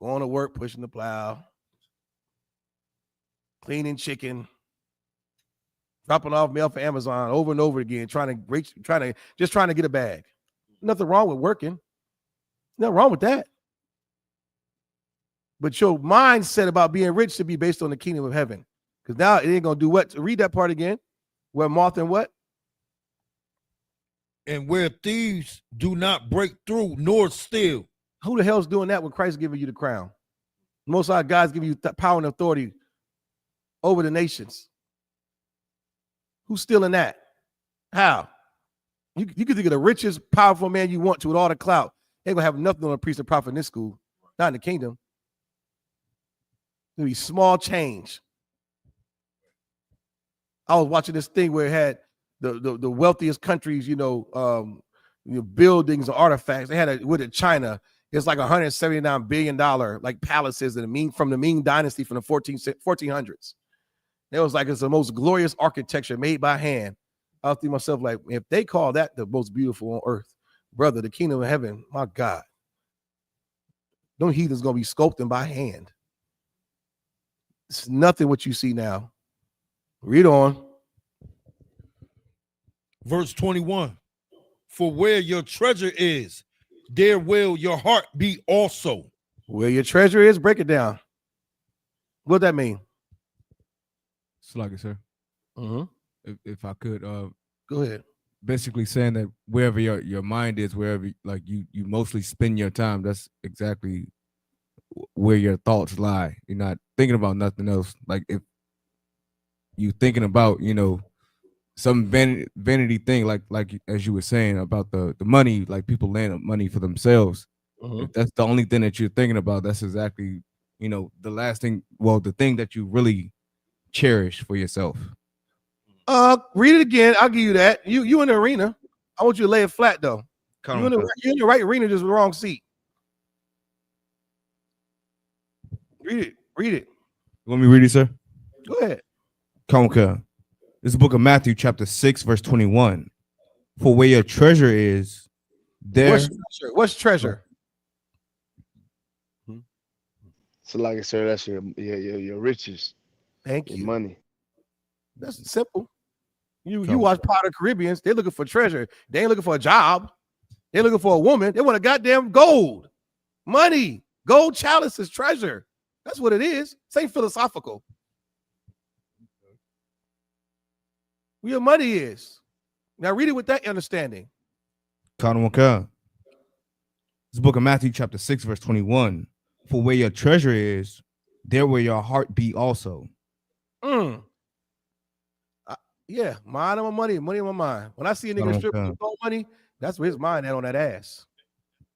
going to work, pushing the plow, cleaning chicken, dropping off mail for Amazon over and over again, trying to get a bag. Nothing wrong with working. Nothing wrong with that. But your mindset about being rich should be based on the kingdom of heaven. Because now it ain't going to do what? Read that part again. Where moth and what? And where thieves do not break through nor steal. Who the hell's doing that when Christ giving you the crown? Most of our guys give you power and authority over the nations. Who's stealing that? How? You can think of the richest, powerful man you want to with all the clout. They ain't gonna have nothing on a priest and prophet in this school. Not in the kingdom. It'll be small change. I was watching this thing where it had the wealthiest countries, buildings or artifacts. They had with it China. It's like $179 billion like palaces from the Ming dynasty from the 1400s. It was like it's the most glorious architecture made by hand. I was thinking to myself, like, if they call that the most beautiful on earth, brother, the kingdom of heaven, my God, them heathens gonna be sculpting by hand. It's nothing what you see now. Read on. Verse 21. For where your treasure is, there will your heart be also. Where your treasure is, break it down. What that mean? Slugger, sir. If I could, go ahead. Basically saying that wherever your mind is, wherever like you mostly spend your time, that's exactly where your thoughts lie. You're not thinking about nothing else. Like if you thinking about, some vanity thing, like as you were saying about the money, like people laying up money for themselves. If that's the only thing that you're thinking about, that's exactly, the last thing, the thing that you really cherish for yourself. Read it again. I'll give you that. You in the arena. I want you to lay it flat though. You're in the right arena, just the wrong seat. Read it. You want me to read it, sir? Go ahead. Conquer. This is the book of Matthew, chapter 6, verse 21. For where your treasure is, there. What's treasure? So, like I said, that's your riches. Thank you. Money. That's simple. You watch Pirates of the Caribbean, they're looking for treasure. They ain't looking for a job. They're looking for a woman. They want a goddamn gold. Money. Gold chalices, treasure. That's what it is. It's ain't philosophical. Where your money is. Now read it with that understanding. This is the book of Matthew, chapter 6, verse 21. For where your treasure is, there will your heart be also. Yeah, mind on my money, money on my mind. When I see a nigga stripping money, that's where his mind at on that ass.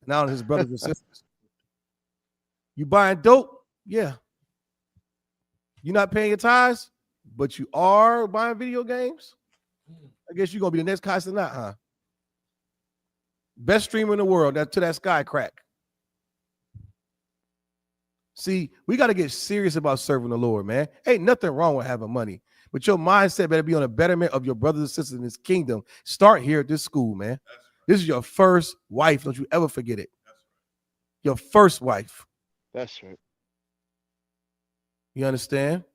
Now on his brothers and sisters. You buying dope? Yeah. You're not paying your tithes, but you are buying video games? I guess you're gonna be the next Kai Cenat, huh? Best streamer in the world, to that sky crack. See, we got to get serious about serving the Lord, man. Ain't nothing wrong with having money, but your mindset better be on the betterment of your brothers and sisters in this kingdom. Start here at this school, man. This is your first wife. Don't you ever forget it. Your first wife. That's right. You understand?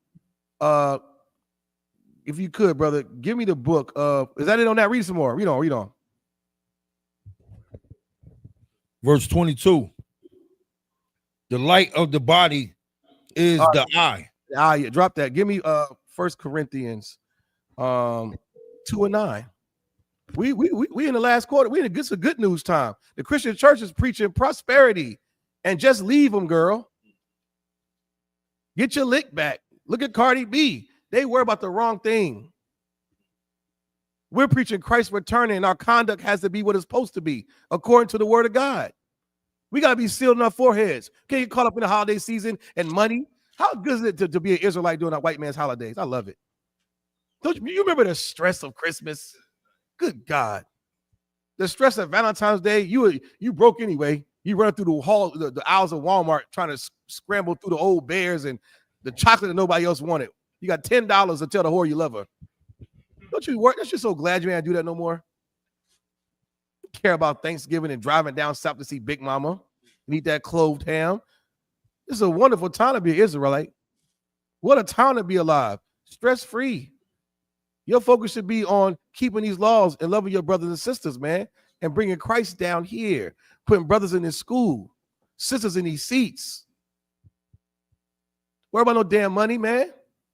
If you could, brother, give me the book. Is that it on that? Read some more. Read on. Verse 22. The light of the body is the eye. Yeah, drop that. Give me 1 Corinthians 2:9. We in the last quarter. It's a good news time. The Christian church is preaching prosperity, and just leave them, girl. Get your lick back. Look at Cardi B. They worry about the wrong thing. We're preaching Christ returning, and our conduct has to be what it's supposed to be, according to the word of God. We got to be sealed in our foreheads. Can't get caught up in the holiday season and money. How good is it to be an Israelite during a white man's holidays? I love it. Don't you remember the stress of Christmas? Good God. The stress of Valentine's Day, you broke anyway. You run through the aisles of Walmart trying to scramble through the old bears and the chocolate that nobody else wanted. You got $10 to tell the whore you love her. Don't you work? Don't you so glad you ain't do that no more? Care about Thanksgiving and driving down south to see Big Mama and eat that clove ham. This is a wonderful time to be an Israelite. What a time to be alive. Stress-free. Your focus should be on keeping these laws and loving your brothers and sisters, man, and bringing Christ down here, putting brothers in this school, sisters in these seats. Worry about no damn money, man.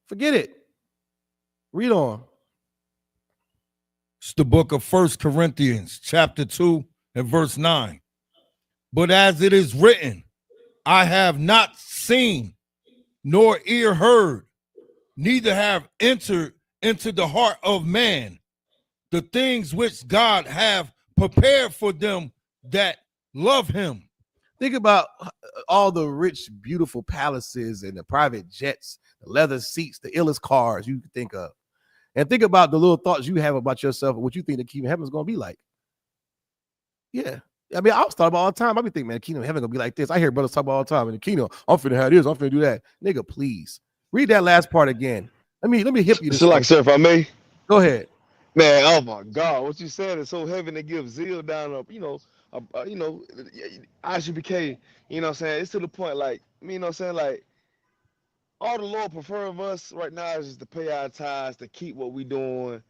Forget it. Read on. It's the book of 1 Corinthians, chapter 2, and verse 9. But as it is written, I have not seen, nor ear heard, neither have entered into the heart of man the things which God have prepared for them that love him. Think about all the rich, beautiful palaces and the private jets, the leather seats, the illest cars you can think of. And think about the little thoughts you have about yourself and what you think the kingdom of heaven is going to be like. Yeah. I mean, I was thought about all the time. I be thinking, man, the kingdom of heaven going to be like this. I hear brothers talk about all the time. In the kingdom, I'm finna have this, I'm finna do that. Nigga, please. Read that last part again. Let me hip you this. So, like, sir, if I may. Go ahead. Man, oh my God, what you said is so heavy to give zeal down up, I.S.U.P.K, you know what I'm saying? It's to the point, like, you know what I'm saying? Like, all the Lord prefer of us right now is just to pay our tithes, to keep what we doing,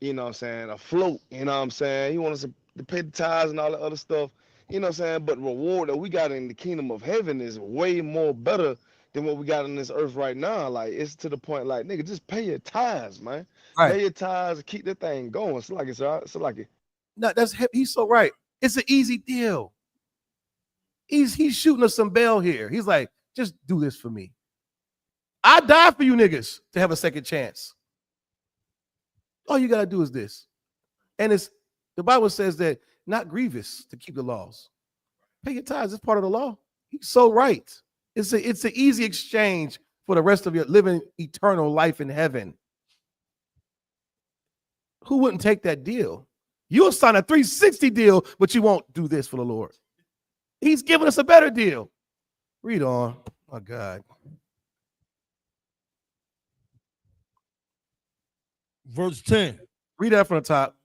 you know what I'm saying, afloat, you know what I'm saying? He wants us to pay the tithes and all the other stuff, you know what I'm saying? But reward that we got in the kingdom of heaven is way more better than what we got on this earth right now. Like, it's to the point, like, nigga, just pay your tithes, man. Right. Pay your tithes and keep that thing going. It's like it. No, he's so right. It's an easy deal. He's shooting us some bail here. He's like, just do this for me. I die for you niggas to have a second chance. All you gotta do is this. And the Bible says that not grievous to keep the laws. Pay your tithes, it's part of the law. He's so right. It's an easy exchange for the rest of your living eternal life in heaven. Who wouldn't take that deal? You'll sign a 360 deal, but you won't do this for the Lord. He's giving us a better deal. Read on. Oh, God. Verse 10. Read that from the top.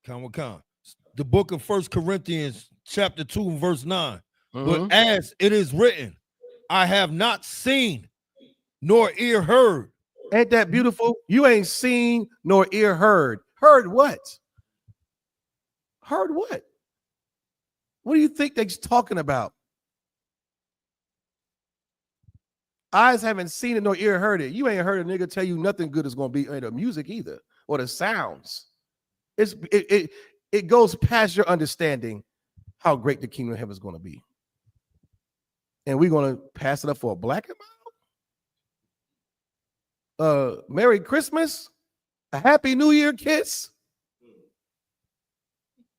Come. The book of 1 Corinthians, chapter 2, verse 9. But as it is written, I have not seen, nor ear heard. Ain't that beautiful? You ain't seen nor ear heard. Heard what? Heard what? What do you think they're talking about? Eyes haven't seen it nor ear heard it. You ain't heard a nigga tell you nothing good is going to be in the music either, or the sounds. It goes past your understanding how great the kingdom of heaven is going to be. And we're going to pass it up for a black amount? Merry Christmas? A Happy New Year kiss?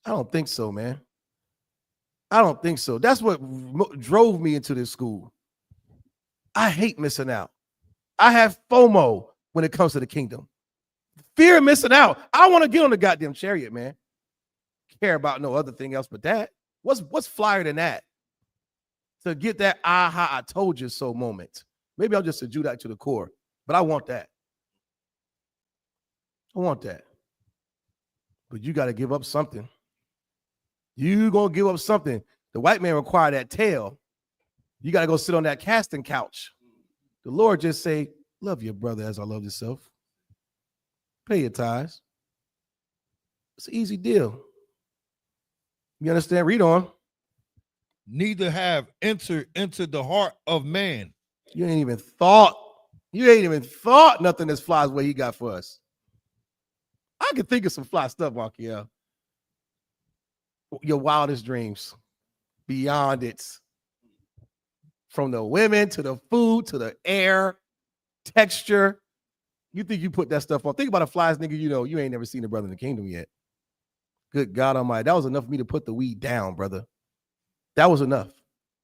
I don't think so, man. I don't think so. That's what drove me into this school. I hate missing out. I have FOMO when it comes to the kingdom. Fear of missing out. I want to get on the goddamn chariot, man. Care about no other thing else but that. What's flyer than that? To get that aha, I told you so moment. Maybe I'll just a Judite to the core, but I want that. I want that. But you got to give up something. You going to give up something. The white man require that tail. You got to go sit on that casting couch. The Lord just say, love your brother as I love yourself. Pay your tithes. It's an easy deal. You understand? Read on. Neither have entered into the heart of man. You ain't even thought nothing as flies what he got for us. I can think of some fly stuff, Markiel. Your wildest dreams. Beyond it. From the women to the food to the air, texture. You think you put that stuff on. Think about a flies nigga, you ain't never seen a brother in the kingdom yet. Good God Almighty. That was enough for me to put the weed down, brother. That was enough.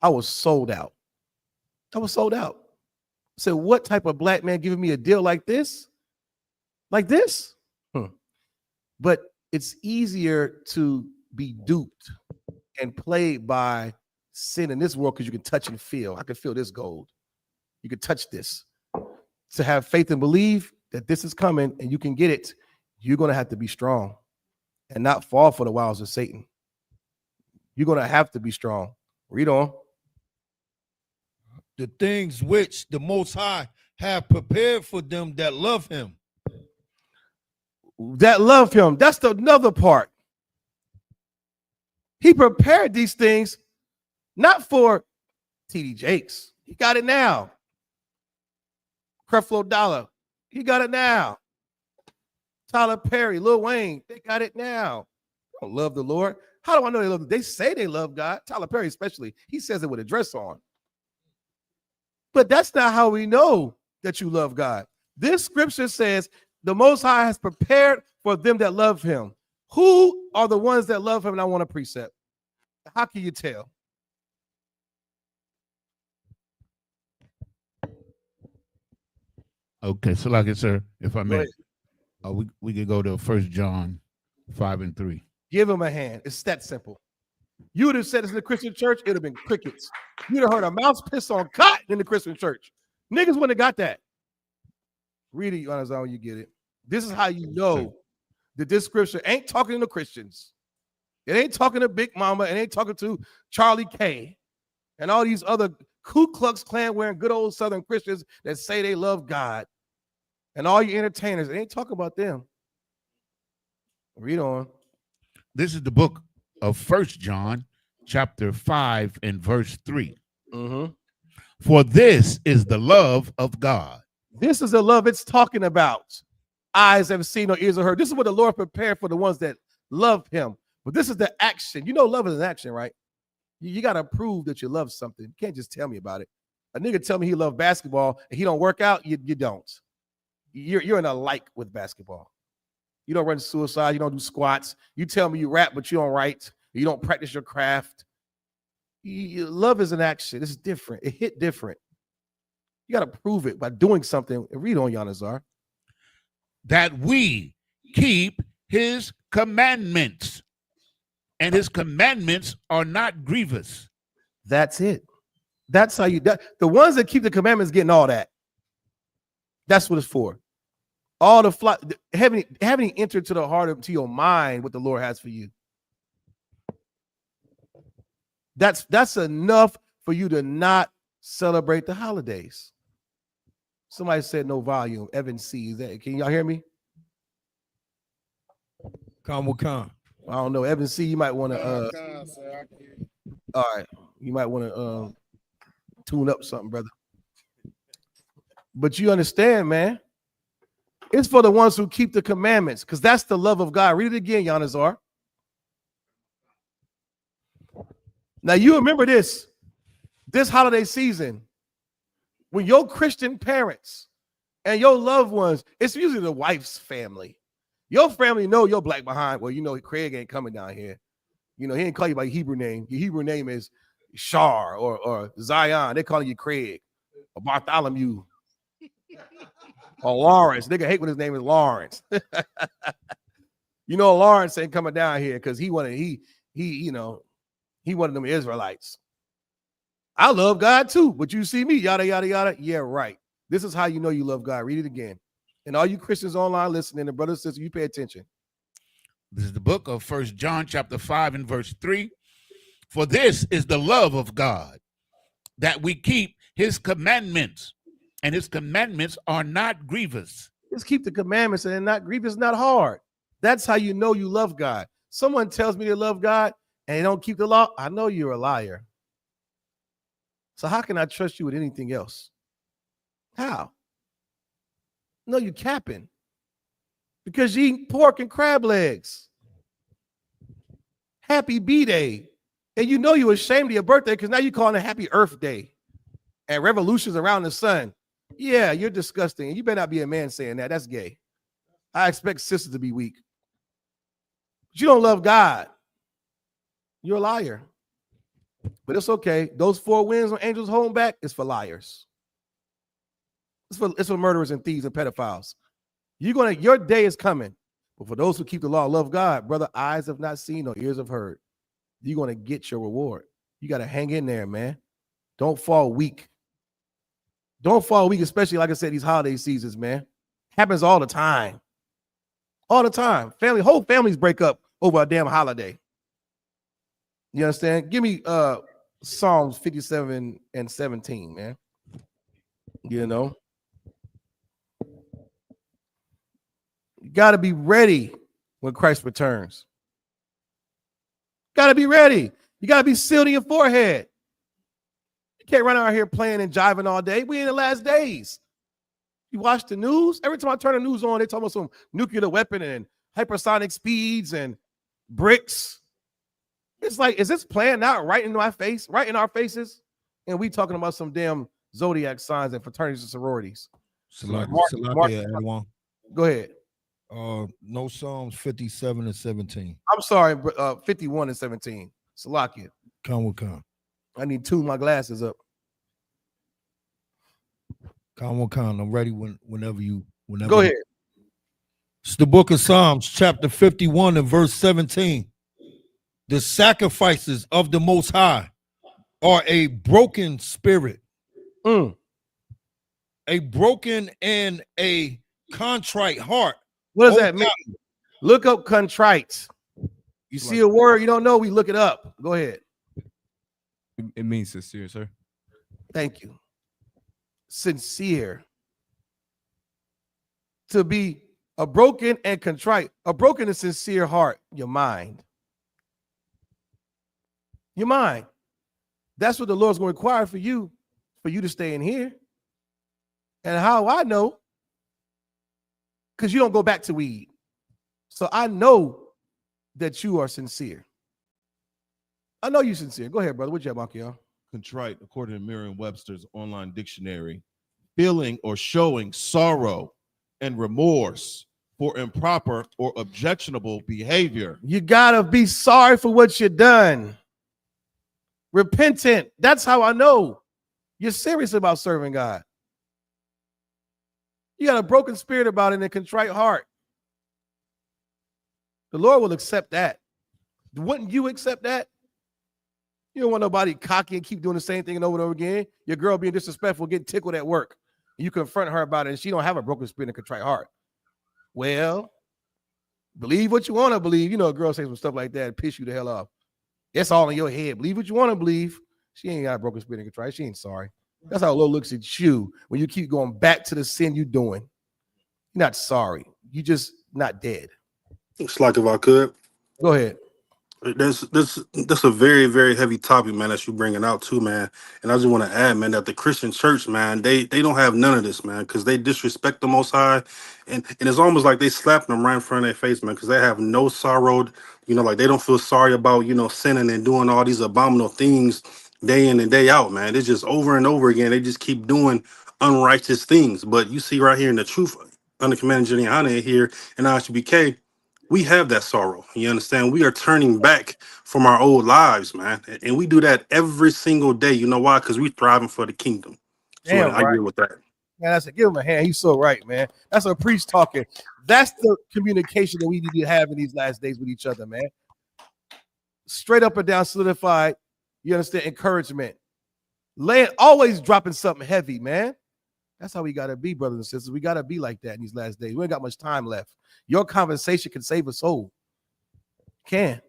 I was sold out. I said, what type of black man giving me a deal like this? Like this? But it's easier to be duped and played by sin in this world because you can touch and feel. I can feel this gold. You can touch this. To have faith and believe that this is coming and you can get it, you're going to have to be strong and not fall for the wiles of Satan. You're going to have to be strong. Read on. the things which the Most High have prepared for them that love him. That love him. That's the another part. He prepared these things not for T.D. Jakes. He got it now. Creflo Dollar. He got it now. Tyler Perry, Lil Wayne, they got it now. They don't love the Lord. How do I know they love? They say they love God. Tyler Perry especially. He says it with a dress on. But that's not how we know that you love God. This scripture says the Most High has prepared for them that love him. Who are the ones that love him? And I want a precept. How can you tell? Okay, so like I said, if I Go may, ahead. we could go to 1 John 5:3. Give him a hand. It's that simple. You would have said this in the Christian church, it would have been crickets. You'd have heard a mouse piss on cotton in the Christian church. Niggas wouldn't have got that. Read it on his own, you get it. This is how you know that this scripture ain't talking to Christians. It ain't talking to Big Mama. It ain't talking to Charlie K. and all these other Ku Klux Klan wearing good old Southern Christians that say they love God. And all you entertainers, it ain't talking about them. Read on. This is the book of 1 John, chapter 5 and verse 3. Mm-hmm. For this is the love of God. This is the love it's talking about. Eyes have seen or ears have heard. This is what the Lord prepared for the ones that love him. But this is the action. You know, love is an action, right? You got to prove that you love something. You can't just tell me about it. A nigga tell me he loves basketball and he don't work out, you don't. You're in a like with basketball. You don't run suicide. You don't do squats. You tell me you rap, but you don't write. You don't practice your craft. Love is an action. It's different. It hit different. You got to prove it by doing something. Read on, Yanazar. That we keep his commandments. And his commandments are not grievous. That's it. That's how you, the ones that keep the commandments getting all that. That's what it's for. All the having entered to the heart of, to your mind what the Lord has for you. That's enough for you to not celebrate the holidays. Somebody said no volume. Evan C. Is that, can y'all hear me? Khan. I don't know. Evan C. You might want to all right. You might want to tune up something, brother. But you understand, man. It's for the ones who keep the commandments, because that's the love of God. Read it again, Yanazar. Now you remember this holiday season, when your Christian parents and your loved ones, it's usually the wife's family. Your family know your black behind. Well, you know, Craig ain't coming down here. You know, he ain't call you by your Hebrew name. Your Hebrew name is Shar or Zion. They calling you Craig or Bartholomew or Lawrence. Nigga hate when his name is Lawrence. You know, Lawrence ain't coming down here because he one of them Israelites. I love God too, but you see me, yada, yada, yada. Yeah, right. This is how you know you love God. Read it again. And all you Christians online listening, and brothers and sisters, you pay attention. This is the book of 1 John chapter 5 and verse 3. For this is the love of God, that we keep his commandments, and his commandments are not grievous. Just keep the commandments, and they're not grievous, not hard. That's how you know you love God. Someone tells me they love God and they don't keep the law, I know you're a liar. So how can I trust you with anything else? How? No, you capping. Because you eat pork and crab legs. Happy B-Day. And you know you're ashamed of your birthday because now you're calling it Happy Earth Day. And revolutions around the sun. Yeah, you're disgusting. And you better not be a man saying that. That's gay. I expect sisters to be weak. But you don't love God. You're a liar. But it's okay. Those 4 wins on Angels Home Back is for liars. It's for murderers and thieves and pedophiles. Your day is coming. But for those who keep the law, love God, brother, eyes have not seen or ears have heard. You're going to get your reward. You got to hang in there, man. Don't fall weak. Don't fall weak, especially, like I said, these holiday seasons, man. Happens all the time. All the time. Whole families break up over a damn holiday. You understand? Give me Psalms 57 and 17, man. You know, you got to be ready when Christ returns. Got to be ready. You got to be sealed in your forehead. You can't run out here playing and jiving all day. We in the last days. You watch the news. Every time I turn the news on, they talk about some nuclear weapon and hypersonic speeds and bricks. It's like, is this playing out right in my face, right in our faces? And we talking about some damn zodiac signs and fraternities and sororities. Salakia, Go ahead. No Psalms 57 and 17. I'm sorry, 51 and 17. Salakia. Come. I need to tune my glasses up. Come. I'm ready whenever you. Go ahead. It's the book of Psalms, chapter 51 and verse 17. The sacrifices of the Most High are a broken spirit, a broken and a contrite heart. What does that mean? Look up contrite. You see a word you don't know, we look it up. Go ahead. It means sincere, sir. Thank you. Sincere. To be a broken and contrite, a broken and sincere heart, your mind. Your mind. That's what the Lord's going to require for you to stay in here. And how I know? Because you don't go back to weed. So I know that you are sincere. I know you're sincere. Go ahead, brother. What you have, Akio? Contrite, according to Merriam-Webster's online dictionary, feeling or showing sorrow and remorse for improper or objectionable behavior. You gotta be sorry for what you've done. Repentant. That's how I know you're serious about serving God. You got a broken spirit about it and a contrite heart. The Lord will accept that. Wouldn't you accept that? You don't want nobody cocky and keep doing the same thing and over and over again. Your girl being disrespectful, getting tickled at work. You confront her about it and she don't have a broken spirit and a contrite heart. Well, believe what you want to believe. You know, a girl say some stuff like that and piss you the hell off. It's all in your head. Believe what you want to believe. She ain't got a broken spirit and contrite. She ain't sorry. That's how the Lord looks at you when you keep going back to the sin you're doing. You're not sorry. You just not dead. It's like if I could. Go ahead. That's a very, very heavy topic, man, that you bringing out too, man. And I just want to add, man, that the Christian church, man, they don't have none of this, man, because they disrespect the Most High, and it's almost like they slapping them right in front of their face, man, because they have no sorrow, you know, like they don't feel sorry about, you know, sinning and doing all these abominable things day in and day out, man. It's just over and over again. They just keep doing unrighteous things. But you see right here in the truth, under Commander YAHANNA here in I.S.U.P.K, we have that sorrow. You understand? We are turning back from our old lives, man. And we do that every single day. You know why? Because we're thriving for the kingdom. So Damn, I agree with that. Man, I said, give him a hand. He's so right, man. That's a priest talking. That's the communication that we need to have in these last days with each other, man. Straight up and down, solidified. You understand? Encouragement. Always dropping something heavy, man. That's how we got to be, brothers and sisters. We got to be like that in these last days. We ain't got much time left. Your conversation can save a soul. Can.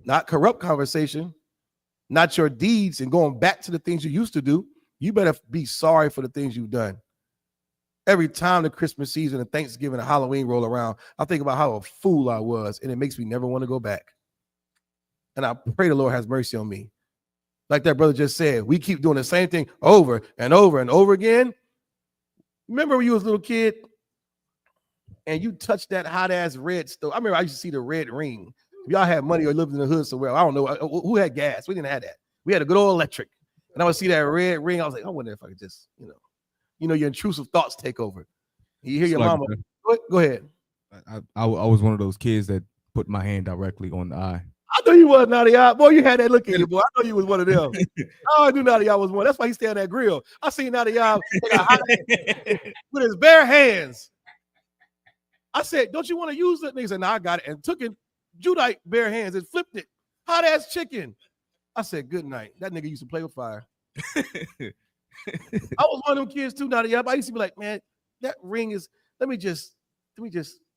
Not corrupt conversation. Not your deeds and going back to the things you used to do. You better be sorry for the things you've done. Every time the Christmas season and Thanksgiving and Halloween roll around, I think about how a fool I was, and it makes me never want to go back. And I pray the Lord has mercy on me. Like that brother just said, we keep doing the same thing over and over and over again. Remember when you was a little kid and you touched that hot ass red stove? I remember I used to see the red ring. If y'all had money or lived in the hood somewhere, I don't know who had gas. We didn't have that. We had a good old electric. And I would see that red ring. I was like, I wonder if I could just, your intrusive thoughts take over. You hear your mama. Go ahead. I was one of those kids that put my hand directly on the eye. I know you was, Nayathaq. Boy, you had that look in you, boy. I know you was one of them. I knew Nayathaq was one. That's why he stayed on that grill. I seen Nayathaq with his bare hands. I said, don't you want to use it? And he said, no, I got it. And took it, Judite bare hands and flipped it. Hot ass chicken. I said, good night. That nigga used to play with fire. I was one of them kids too, Nayathaq. I used to be like, man, that ring is, let me just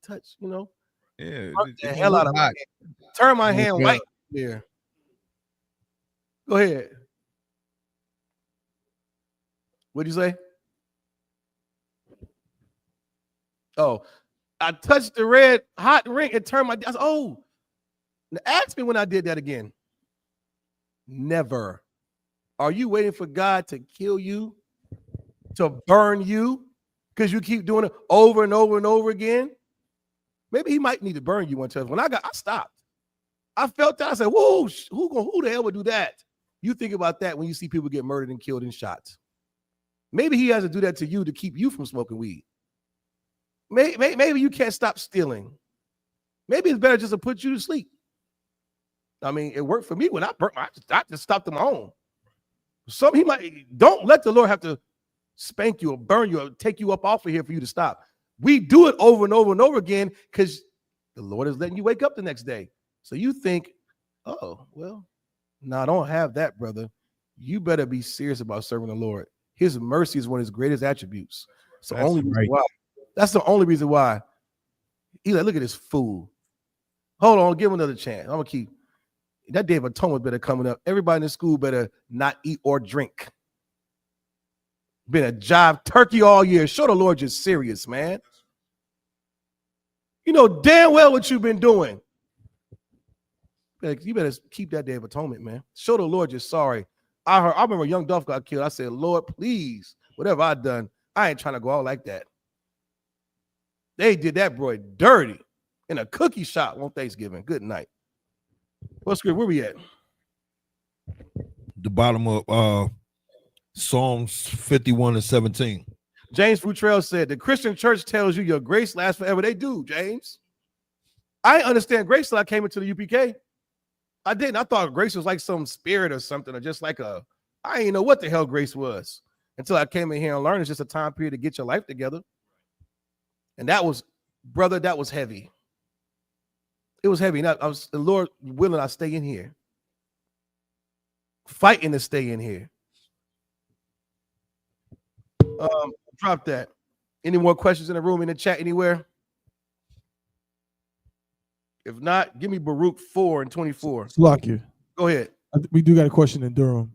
touch, Yeah. the hell out of my hand. Turn my hand white there. Go ahead. What'd you say? Oh, I touched the red hot ring and turned my. I said, oh, ask me when I did that again. Never. Are you waiting for God to kill you, to burn you, because you keep doing it over and over and over again? Maybe he might need to burn you one time. When I stopped. I felt that. I said, whoa, who the hell would do that? You think about that when you see people get murdered and killed in shots. Maybe he has to do that to you to keep you from smoking weed. Maybe you can't stop stealing. Maybe it's better just to put you to sleep. I mean, it worked for me when I just stopped on my own. He might don't let the Lord have to spank you or burn you or take you up off of here for you to stop. We do it over and over and over again because the Lord is letting you wake up the next day. So you think, oh, well, no, I don't have that, brother. You better be serious about serving the Lord. His mercy is one of his greatest attributes. It's the only reason why. That's the only reason why. He's like, look at this fool. Hold on, give him another chance. I'm gonna keep that Day of Atonement better coming up. Everybody in the school better not eat or drink. Been a jive turkey all year. Show the Lord you're serious, man. You know damn well what you've been doing. You better keep that Day of Atonement, man. Show the Lord you're sorry. I remember young Duff got killed. I said, Lord, please, whatever I've done, I ain't trying to go out like that. They did that boy dirty in a cookie shop on Thanksgiving. Good night. What's good? Where we at? The bottom of Psalms 51:17. James Futrell said, the Christian church tells you your grace lasts forever. They do, James. I understand grace till I came into the UPK. I didn't. I thought grace was like some spirit or something, or just like I didn't know what the hell grace was until I came in here and learned it's just a time period to get your life together. And that was, brother, that was heavy. It was heavy. I was, the Lord willing, I stay in here. Fighting to stay in here. Drop that. Any more questions in the room, in the chat, anywhere? If not, give me Baruch 4:24. Salakia. Go ahead. We do got a question in Durham.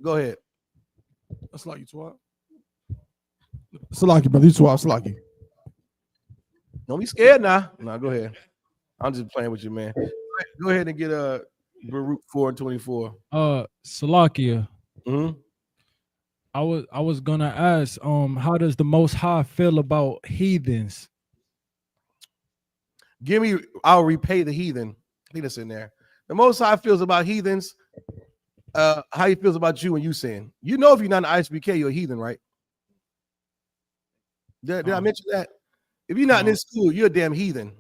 Go ahead. That's like you twat. Salakia, brother. You twat. Salakia. Don't be scared now. No, go ahead. I'm just playing with you, man. Go ahead and get Baruch 4:24. Salakia. Mm-hmm. I was gonna ask, how does the Most High feel about heathens? I'll repay the heathen. I think that's in there. The Most High feels about heathens. How he feels about you when you sin. You know, if you're not an I.S.U.P.K, you're a heathen, right? Did I mention that? If you're not in this school, you're a damn heathen.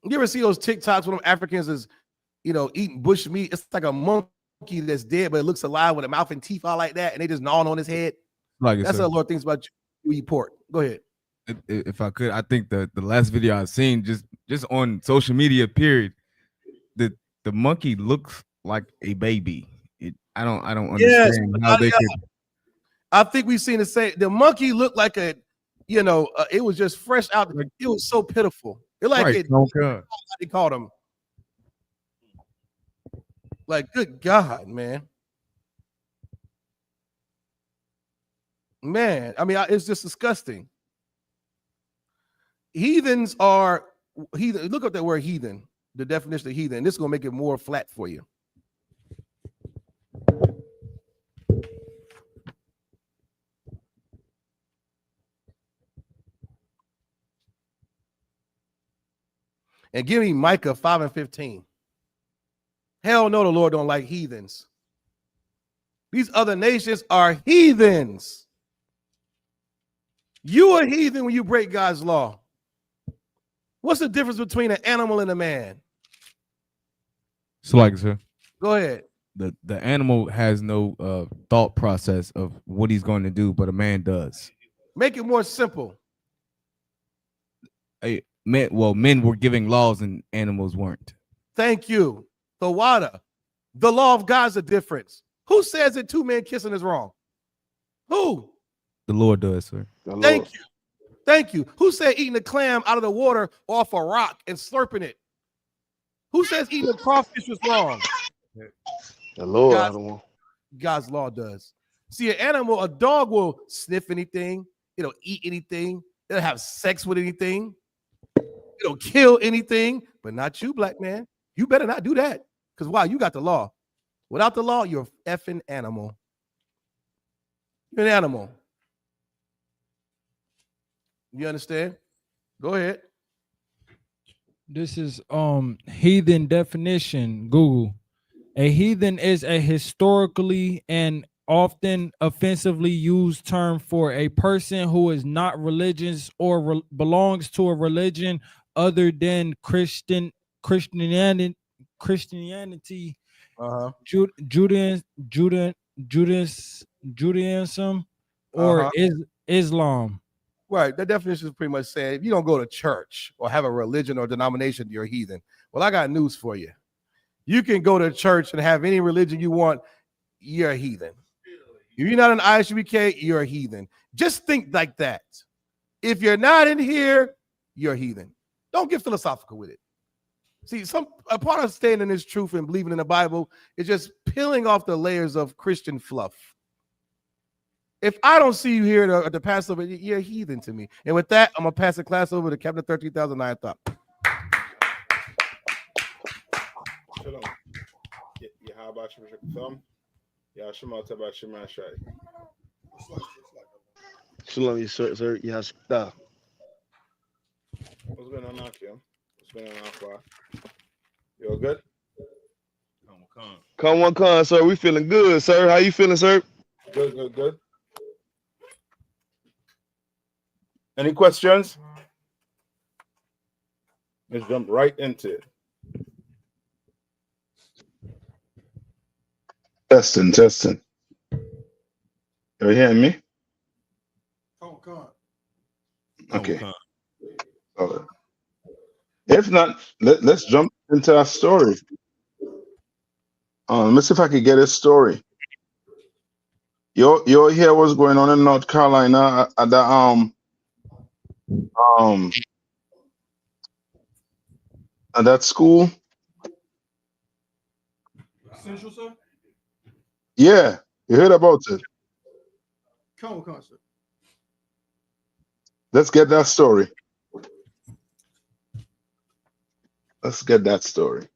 You ever see those TikToks when them Africans is, eating bush meat? It's like a monkey that's dead, but it looks alive with a mouth and teeth all like that, and they just gnawing on his head. That's how the Lord thinks about you eat pork. Go ahead. If I could, I think the last video I've seen just on social media, period, the monkey looks like a baby. I don't understand how they could. I think we've seen the same. The monkey looked like it was just fresh out. It was so pitiful. It like right. They called him. Like, good God, man. Man, I mean, it's just disgusting. Heathens are heathen. Look up that word heathen, the definition of heathen. This is gonna make it more flat for you. And give me Micah 5:15. Hell no, the Lord don't like heathens. These other nations are heathens. You are heathen when you break God's law. What's the difference between an animal and a man? So, sir. Go ahead. The animal has no thought process of what he's going to do, but a man does. Make it more simple. Men were giving laws and animals weren't. Thank you. The water. The law of God's a difference. Who says that two men kissing is wrong? Who? The Lord does, sir. Thank you. Thank you. Who said eating a clam out of the water off a rock and slurping it? Who says eating a crawfish was wrong? The Lord, I God's, don't want. God's law does. See, an animal, a dog will sniff anything, it'll eat anything, it'll have sex with anything, it'll kill anything, but not you, black man. You better not do that. Because why? You got the law. Without the law, you're an effing animal. You're an animal. You understand? Go ahead. This is heathen definition. Google. A heathen is a historically and often offensively used term for a person who is not religious or belongs to a religion other than Christianity, Judaism, or Islam. Right. The definition is pretty much saying if you don't go to church or have a religion or denomination, you're a heathen. Well, I got news for you. You can go to church and have any religion you want, you're a heathen. If you're not an I.S.U.P.K, you're a heathen. Just think like that. If you're not in here, you're a heathen. Don't get philosophical with it. See, a part of staying in this truth and believing in the Bible is just peeling off the layers of Christian fluff. If I don't see you here at the Passover, you're a heathen to me. And with that, I'm going to pass the class over to Captain 13,000 Nayathaq. Shalom. How about you, Thumb? Yeah, Shema Tabak Shema Shai. Shalom, sir. Yes, What's going on now, Kim? What's going on now, Far? You all good? Come on, sir. We feeling good, sir. How you feeling, sir? Good. Any questions? Let's jump right into it. Testing. You hearing me? Okay. If not, let's jump into our story. Let's see if I can get a story. You hear what's going on in North Carolina at the at that school? Essential, sir? Yeah, you heard about it. Come on, sir. Let's get that story. Let's get that story.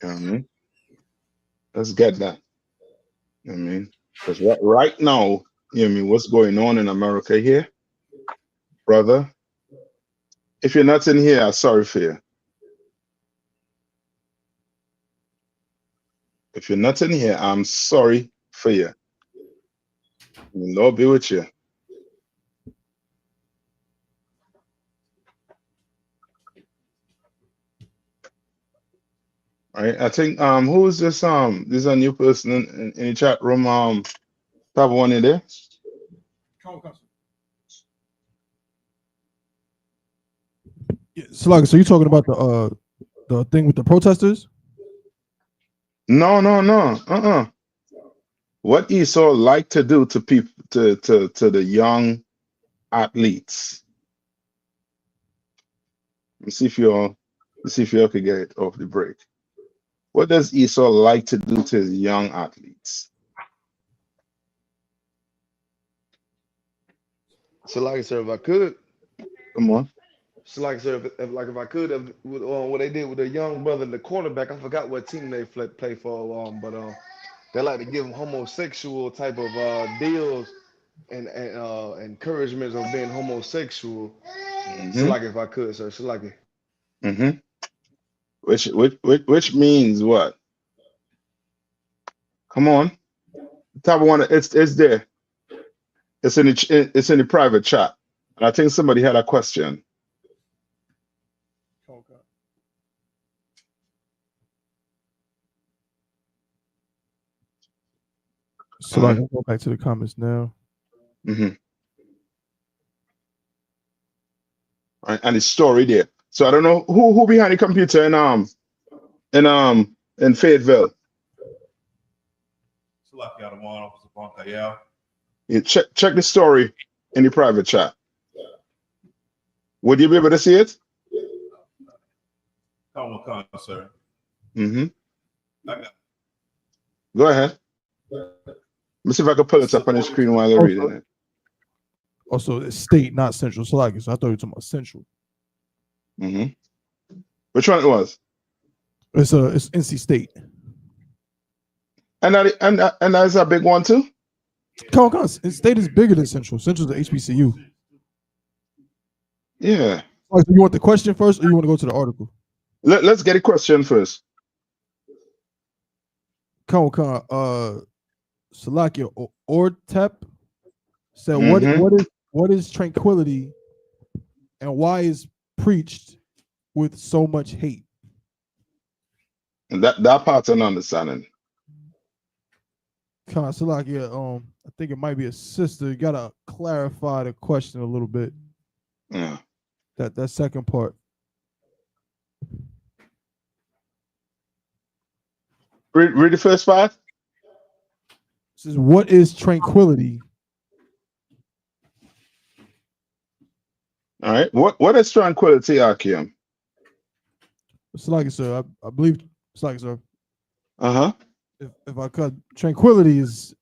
You know what I mean? Let's get that. You know what I mean? Because right now, you know what I mean, what's going on in America here, brother? If you're not in here, I'm sorry for you. If you're not in here, I'm sorry for you. The Lord be with you. All right, I think who is this? This is a new person in the chat room. Have one in there. Come on, sir. Yeah, Slugger, so you talking about the thing with the protesters? No. What Esau like to do to people, to the young athletes? Let's see if y'all could get it off the break. What does Esau like to do to his young athletes? So, like I said, if I could. Come on. So, like I said, if I could, with what they did with the young brother, the quarterback, I forgot what team they play for, but they like to give them homosexual type of deals and encouragements of being homosexual. So, like if I could, sir, so like it. Which means what? Come on. Top one, it's there. It's in the private chat. And I think somebody had a question. Okay. So I can go back to the comments now. Right, and the story there. So I don't know who behind the computer in Fayetteville. Yeah, check the story in the private chat. Would you be able to see it? Come on, sir. Mm-hmm. Go ahead. Let me see if I can pull it up on the screen while they're reading it. Also, it's state, not central. So like, so I thought you were talking about central. Mm-hmm. Which one it was? It's NC State. And that is a big one too. Come on. State is bigger than central. Central's the HBCU. Yeah. Right, so you want the question first, or you want to go to the article? Let's get a question first. Come on. Salakia Ortep said, Mm-hmm. what is tranquility, and why is preached with so much hate? And that part's an understanding. Come on, Salakia. I think it might be a sister. You gotta clarify the question a little bit. Yeah. That second part. Read the first part. It says, what is tranquility? All right. What is tranquility, Akim? Salakia, sir. I believe Salakia, sir. Uh-huh. If I could, tranquility is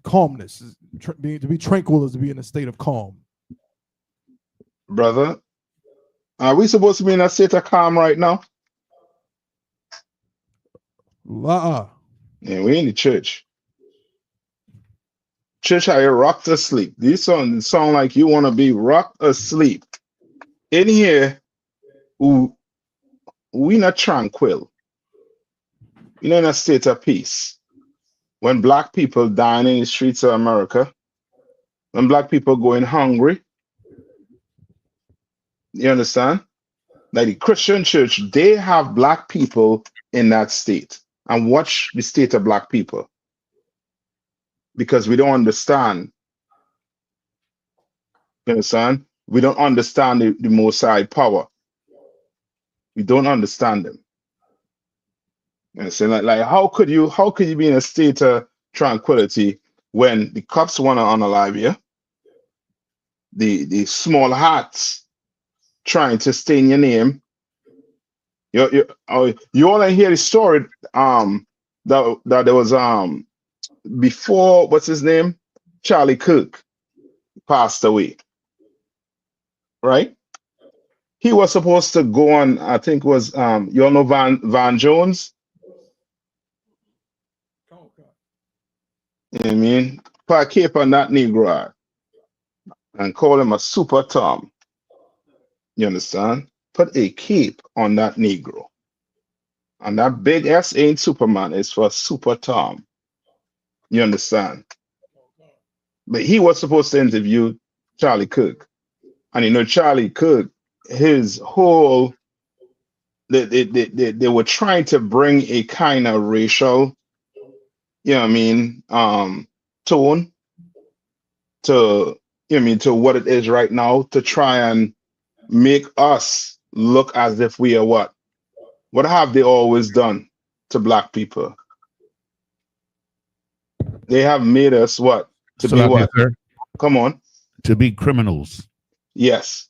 calmness. To be tranquil is to be in a state of calm. Brother, are we supposed to be in a state of calm right now? Yeah, we in the church. Church, how you rocked asleep. These sound like you want to be rocked asleep. In here, we not tranquil. You know, in a state of peace. When black people dying in the streets of America, when black people going hungry, you understand? Like the Christian church, they have black people in that state. And watch the state of black people. Because we don't understand. You understand? We don't understand the Most High power. We don't understand them. You understand? Like how could you be in a state of tranquility when the cops want to unalive you? The small hats trying to stain your name. You only hear the story that there was before, what's his name? Charlie Kirk passed away. Right? He was supposed to go on, I think was you all know Van Jones? You know what I mean? Put a cape on that Negro and call him a super Tom. You understand? Put a cape on that Negro. And that big S ain't Superman, it's for Super Tom. You understand? But he was supposed to interview Charlie Kirk. And you know, Charlie Kirk, his whole they were trying to bring a kind of racial, you know what I mean, tone to, you know what I mean, to what it is right now, to try and make us look as if we are what? What have they always done to black people? They have made us what? To be what? Sir. Come on. To be criminals. Yes.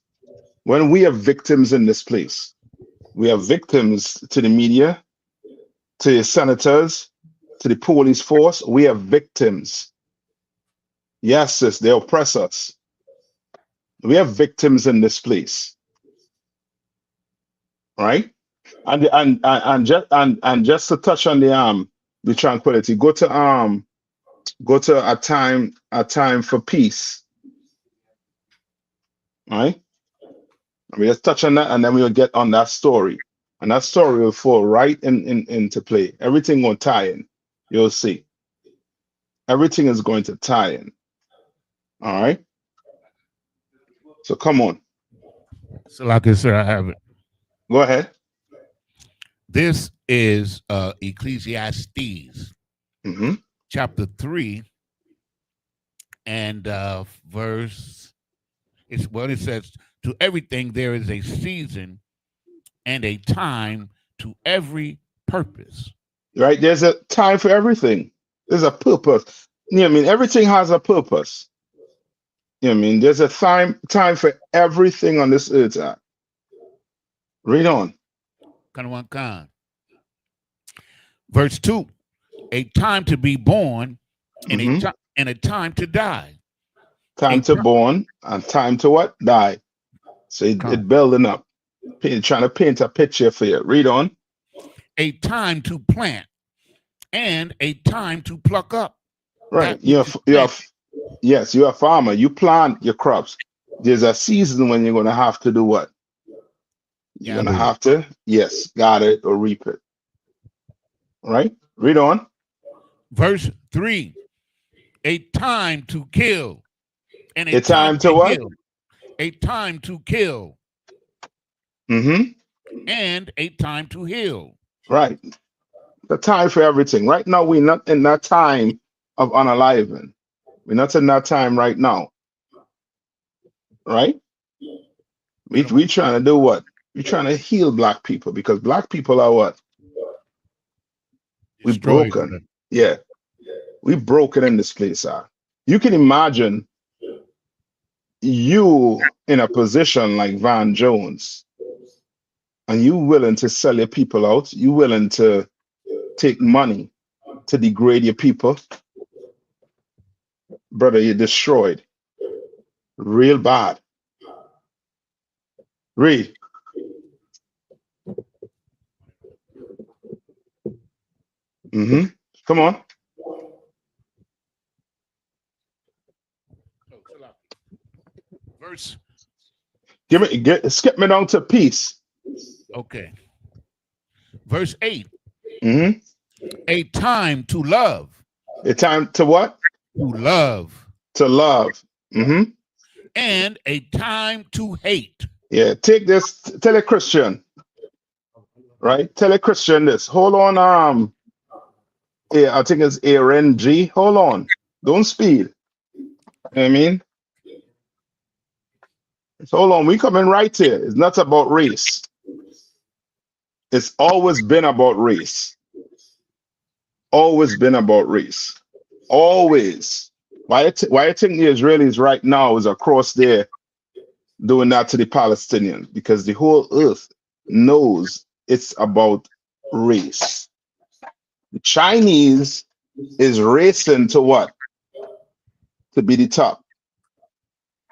When we are victims in this place, we are victims to the media, to the senators, to the police force. We are victims. Yes, sis, they oppress us. We are victims in this place. Right? And just to touch on the tranquility, go to a time for peace. Right? We just touch on that, and then we'll get on that story, and that story will fall right into play. Everything will tie in. You'll see. Everything is going to tie in. All right. So come on. So, like I said, I have it. Go ahead. This is Ecclesiastes, chapter 3, and verse. It's what it says. To everything there is a season and a time to every purpose. Right? There's a time for everything. There's a purpose. You know what I mean? Everything has a purpose. You know what I mean? There's a time for everything on this earth. Read on. Khan. Verse 2, a time to be born and Mhm. a time to die. Time A to ti- born and time to what? Die. So it building up. Trying to paint a picture for you. Read on. a time to plant and a time to pluck up. Right. That which is planted. Yes, you're a farmer. You plant your crops. There's a season when you're gonna have to do what? You're gonna Gather it. have to, yes, gather it or reap it. Right? Read on. Verse 3, a time to kill and a A time time to to what? heal. A time to kill Mm-hmm. and a time to heal. Right. The time for everything. Right now, we're not in that time of unaliving. We're not in that time right now. Right? We trying to do what? We're trying to heal black people because black people are what? We Destroyed. broken. Yeah. We broken in this place. You can imagine you in a position like Van Jones, and you willing to sell your people out, you willing to take money to degrade your people, brother, you're destroyed. Real bad. Read. Mm-hmm. Come on. Verse. Skip me down to peace. Okay. Verse 8. Mm-hmm. A time to love. A time to what? To love. To love. Mm-hmm. And a time to hate. Yeah, take this, tell a Christian. Right? Tell a Christian this. Hold on, yeah, I think it's ARNG. Hold on. Don't speed. You know what I mean? So hold on, we coming right here. It's not about race. It's always been about race. Always been about race. Always. Why you think the Israelis right now is across there doing that to the Palestinians? Because the whole earth knows it's about race. The Chinese is racing to what? To be the top.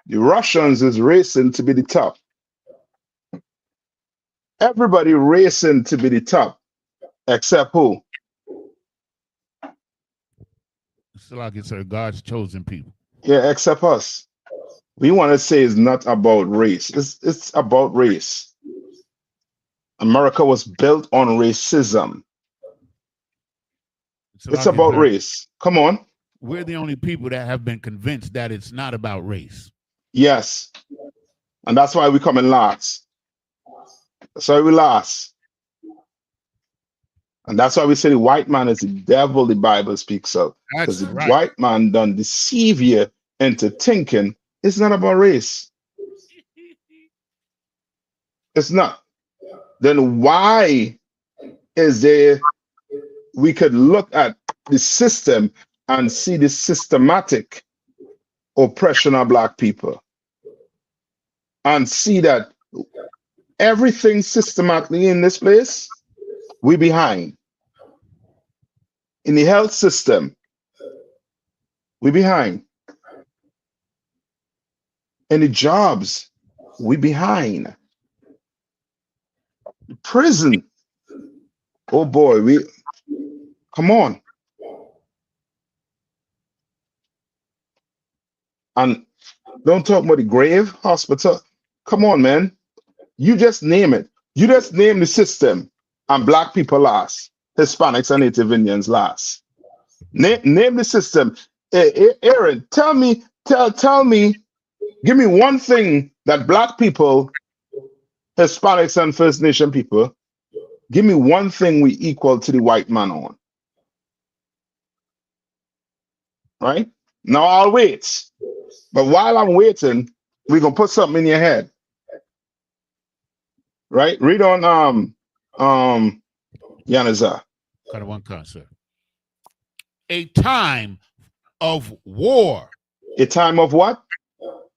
The Russians is racing to be the top. Everybody racing to be the top, except who? It's like it's God's chosen people. Yeah, except us. We want to say it's not about race. It's about race. America was built on racism. It's about race. Come on. We're the only people that have been convinced that it's not about race. Yes. And that's why we come in last. That's why we last. And that's why we say the white man is the devil the Bible speaks of. Because the white man done deceive you into thinking it's not about race. It's not. Then why is there, we could look at the system and see the systematic oppression of black people and see that everything systematically in this place, we behind. In the health system, we behind. In the jobs, we behind. The prison, oh boy, come on. And don't talk about the grave hospital. Come on, man. You just name it. You just name the system, and black people last. Hispanics and Native Indians last. Name the system. Aaron, tell me, give me one thing that black people, Hispanics and First Nation people, give me one thing we equal to the white man on. Right? Now I'll wait. But while I'm waiting, we're gonna put something in your head. Right? Read on Yanaza. Kind of one concept. A time of war. A time of what?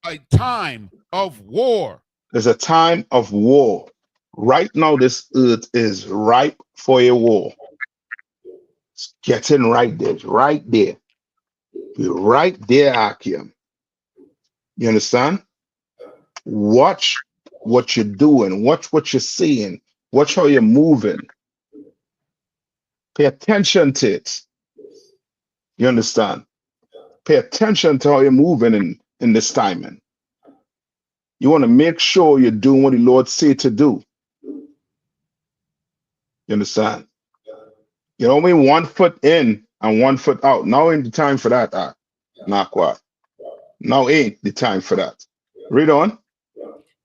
A time of war. There's a time of war. Right now, this earth is ripe for a war. Getting right there, right there. You're right there, Akim. You understand? Watch what you're doing. Watch what you're seeing. Watch how you're moving. Pay attention to it. You understand? Pay attention to how you're moving in this timing. You want to make sure you're doing what the Lord said to do. You understand? You know, only 1 foot in and 1 foot out. Now ain't the time for that. Not quite. Now ain't the time for that. Read on.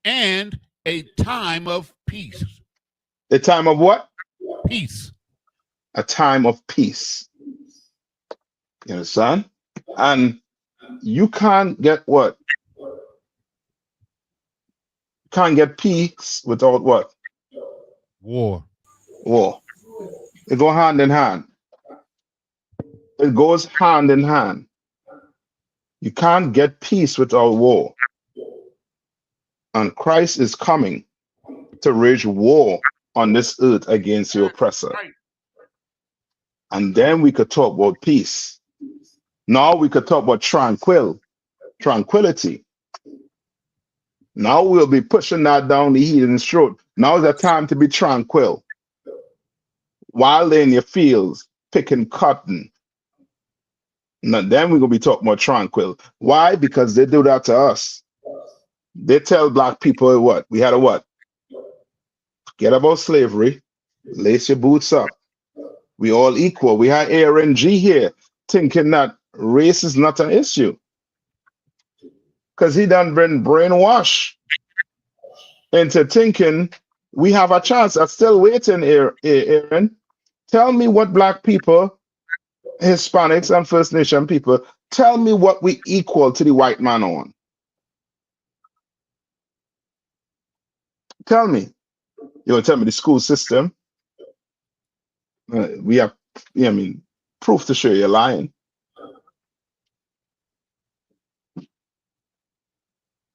And a time of peace. A time of what? Peace. A time of peace. You understand? And you can't get what? Can't get peace without what? War. War. They go hand in hand. It goes hand in hand. You can't get peace without war. And Christ is coming to wage war on this earth against the oppressor. And then we could talk about peace. Now we could talk about tranquility. Now we'll be pushing that down the heathen's throat. Now is the time to be tranquil. While they're in your fields picking cotton. Now then we're going to be talking about tranquil. Why? Because they do that to us. They tell black people what? We had a what? Forget about slavery. Lace your boots up. We all equal. We had A.R.N.G. here thinking that race is not an issue. Because he done been brainwashed into thinking we have a chance. I'm still waiting, Aaron. Tell me what black people, Hispanics and First Nation people, tell me what we equal to the white man on. Tell me. You want to tell me the school system? We have, proof to show you're lying.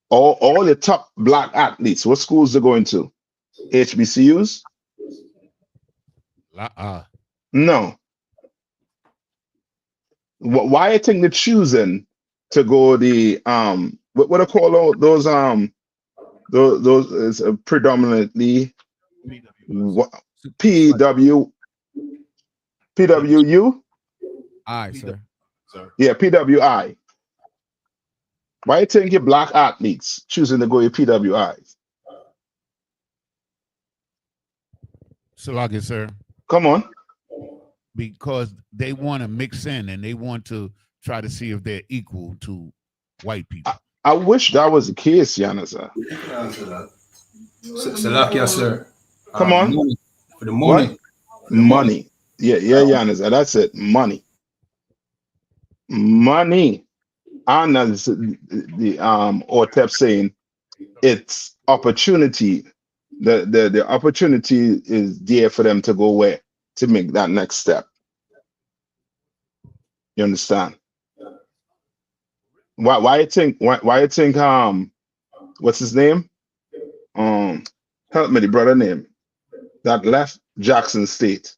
All the top black athletes, what schools they're going to? HBCUs? No. Why I think they're choosing to go the what I call those is predominantly PWU. Aye, sir. Yeah, PWI. Why you think your black athletes choosing to go to PWIs? Salagi, sir. Come on. Because they want to mix in and they want to try to see if they're equal to white people. I wish that was the case, Yanaza. Salakia, sir. Come on. Money. For the money. What? Money. Yeah, Yanaza. That's it. Money. Money. And as the OTEP saying, it's opportunity. The opportunity is there for them to go where? To make that next step. You understand? Why you think what's his name? Help me, the brother name that left Jackson State.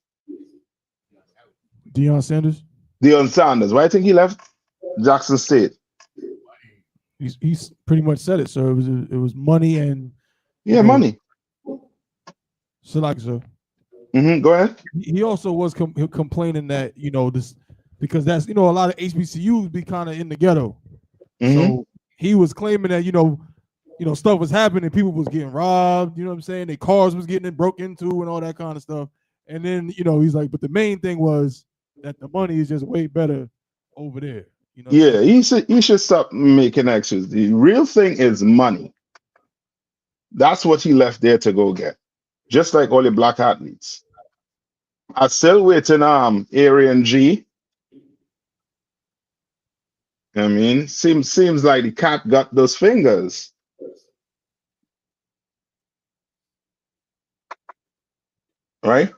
Deion Sanders. Deion Sanders. Why you think he left Jackson State? He's pretty much said it, sir. It was money and money. So like so. Go ahead. He also was complaining that this because that's a lot of HBCUs be kind of in the ghetto. So he was claiming that stuff was happening, people was getting robbed. You know what I'm saying? Their cars was getting broke into and all that kind of stuff. And then he's like, but the main thing was that the money is just way better over there. Yeah, he should stop making extras. The real thing is money. That's what he left there to go get. Just like all the black athletes. I still waiting A.R.N.G. I mean, seems like the cat got those fingers. Right?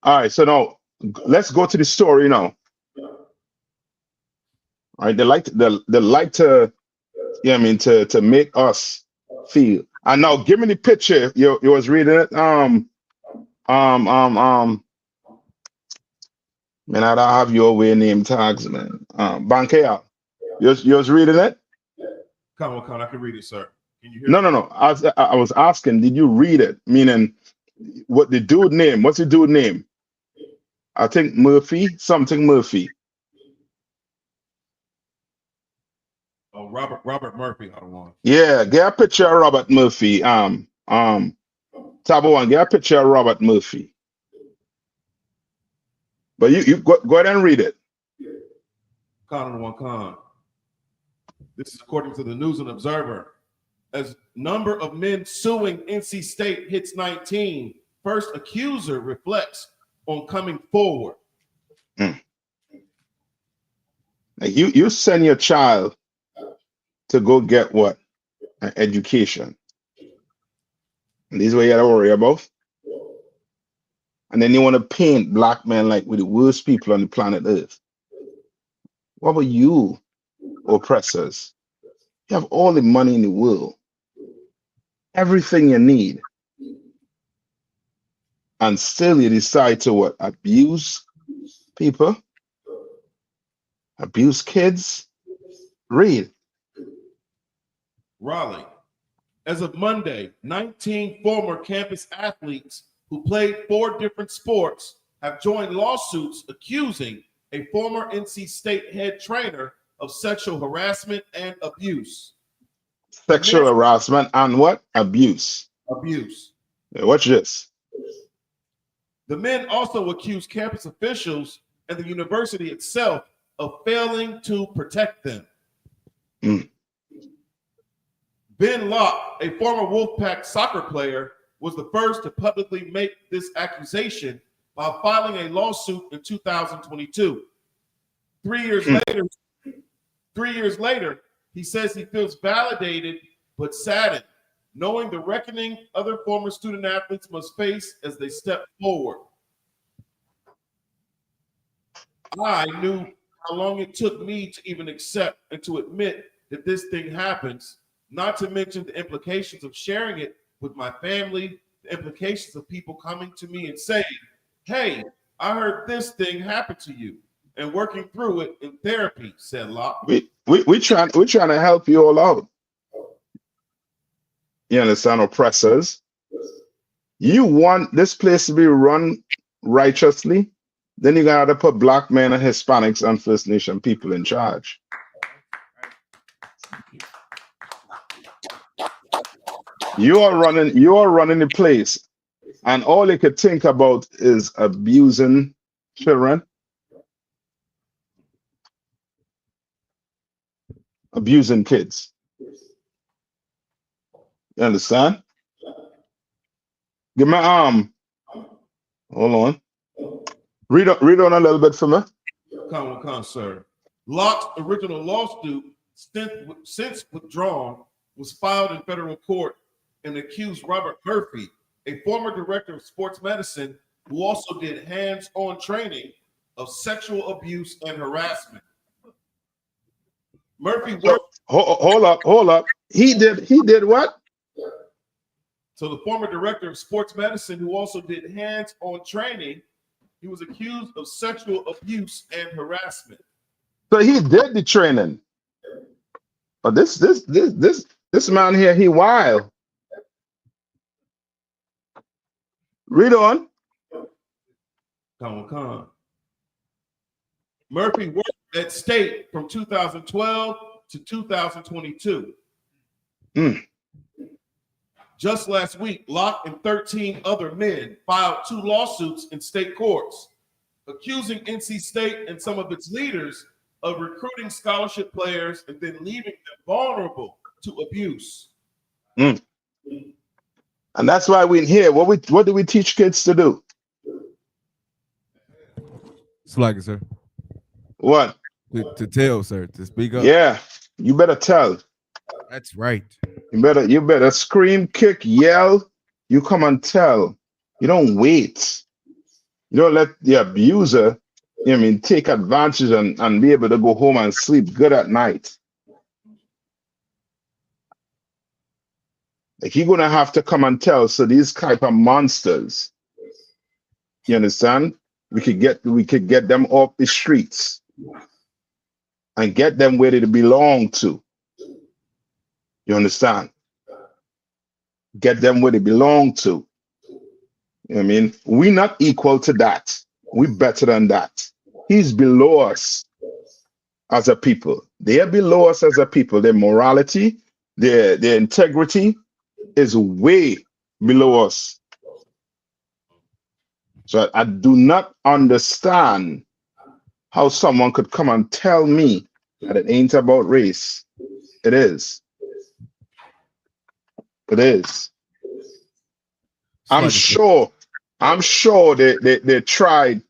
All right, so now let's go to the story now. All right, they like to to make us feel. And now give me the picture. You was reading it. Man, I don't have your way name tags, man. Bankea, yours reading it? Come on, I can read it, sir. Can you hear No, me? no, no. I was asking, did you read it? Meaning, what the dude name? What's the dude name? I think Murphy, something Murphy. Oh, Robert Murphy, I don't want. Yeah, get a picture of Robert Murphy. Tabo one, get a picture of Robert Murphy. But you go ahead and read it. Con. This is according to the News and Observer. As number of men suing NC State hits 19, first accuser reflects on coming forward. Like you send your child to go get what? An education. And this is what you gotta worry about. And then you want to paint black men like we're the worst people on the planet Earth. What about you, oppressors? You have all the money in the world, everything you need, and still you decide to what? Abuse people, abuse kids. Read. Raleigh. As of Monday, 19 former campus athletes who played 4 different sports have joined lawsuits accusing a former NC State head trainer of sexual harassment and abuse. Sexual harassment and what? Abuse. Abuse. Yeah, watch this. The men also accuse campus officials and the university itself of failing to protect them. Ben Locke, a former Wolfpack soccer player, was the first to publicly make this accusation while filing a lawsuit in 2022. 3 years later, he says he feels validated but saddened, knowing the reckoning other former student athletes must face as they step forward. I knew how long it took me to even accept and to admit that this thing happens, not to mention the implications of sharing it with my family, the implications of people coming to me and saying, hey, I heard this thing happen to you, and working through it in therapy, said Locke. We're trying to help you all out. You understand, oppressors? You want this place to be run righteously, then you gotta put black men and Hispanics and First Nation people in charge. You are running the place, and all you could think about is abusing children, abusing kids. You understand? Give me hold on. Read on a little bit for me. Sir. Locke's original lawsuit, since withdrawn, was filed in federal court and accused Robert Murphy, a former director of sports medicine who also did hands-on training, of sexual abuse and harassment. Murphy worked. Hold up. He did what? So the former director of sports medicine who also did hands-on training, he was accused of sexual abuse and harassment. So he did the training. But this man here, he wild. Read on. Come. Murphy worked at State from 2012 to 2022. Just last week, Locke and 13 other men filed 2 lawsuits in state courts, accusing NC State and some of its leaders of recruiting scholarship players and then leaving them vulnerable to abuse. And that's why we're here. What do we teach kids to do? Slag it, sir. What? To tell, sir, to speak up. Yeah, you better tell. That's right. You better scream, kick, yell. You come and tell. You don't wait. You don't let the abuser, take advantage and be able to go home and sleep good at night. Like, you're gonna have to come and tell. So these type of monsters, you understand? we could get them off the streets and get them where they belong to. You understand? Get them where they belong to. You know what I mean? We're not equal to that. We're better than that. He's below us as a people. They are below us as a people. Their morality, their integrity is way below us. So I do not understand how someone could come and tell me that it ain't about race. It is. It is. I'm sure they tried.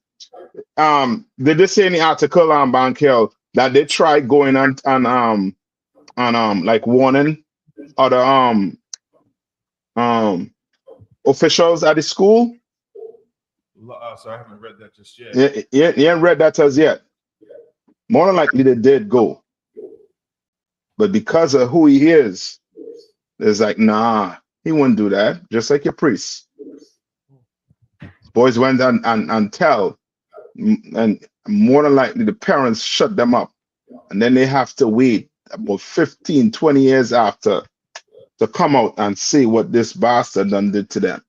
Did they say in the article on Bankel that they tried going on like warning other officials at the school? So I haven't read that just yet. You ain't read that as yet. More than likely they did go. But because of who he is, it's like, nah, he wouldn't do that. Just like your priest. Boys went and tell, and more than likely the parents shut them up. And then they have to wait about 15, 20 years after to come out and see what this bastard done did to them.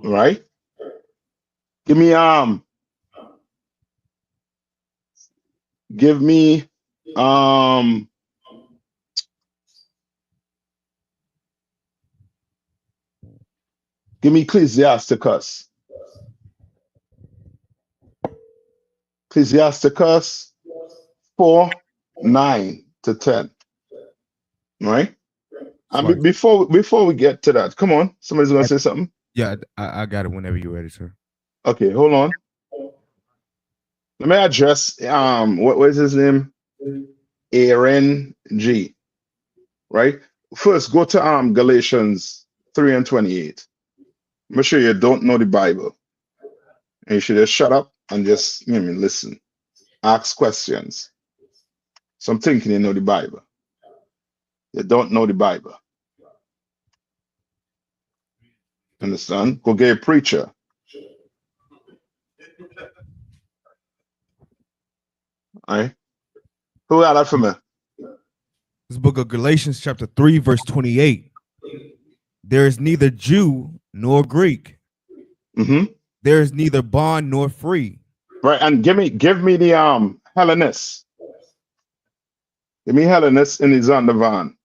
Right? Give me Ecclesiasticus. Ecclesiasticus 4:9-10. Right? And before we get to that, come on, somebody's gonna say something. Yeah, I got it whenever you're ready, sir. Okay, hold on. Let me address what is his name? Aaron G. Right? First, go to Galatians 3:28. Make sure you don't know the Bible. And you should just shut up and just listen. Ask questions. So I'm thinking you know the Bible. You don't know the Bible. Understand? Go get a preacher. All right. Who got that for me? This book of Galatians chapter 3 verse 28. There is neither Jew nor Greek. There is neither bond nor free. Right, and give me the Hellenist. Give me Hellenist in the Zondervan.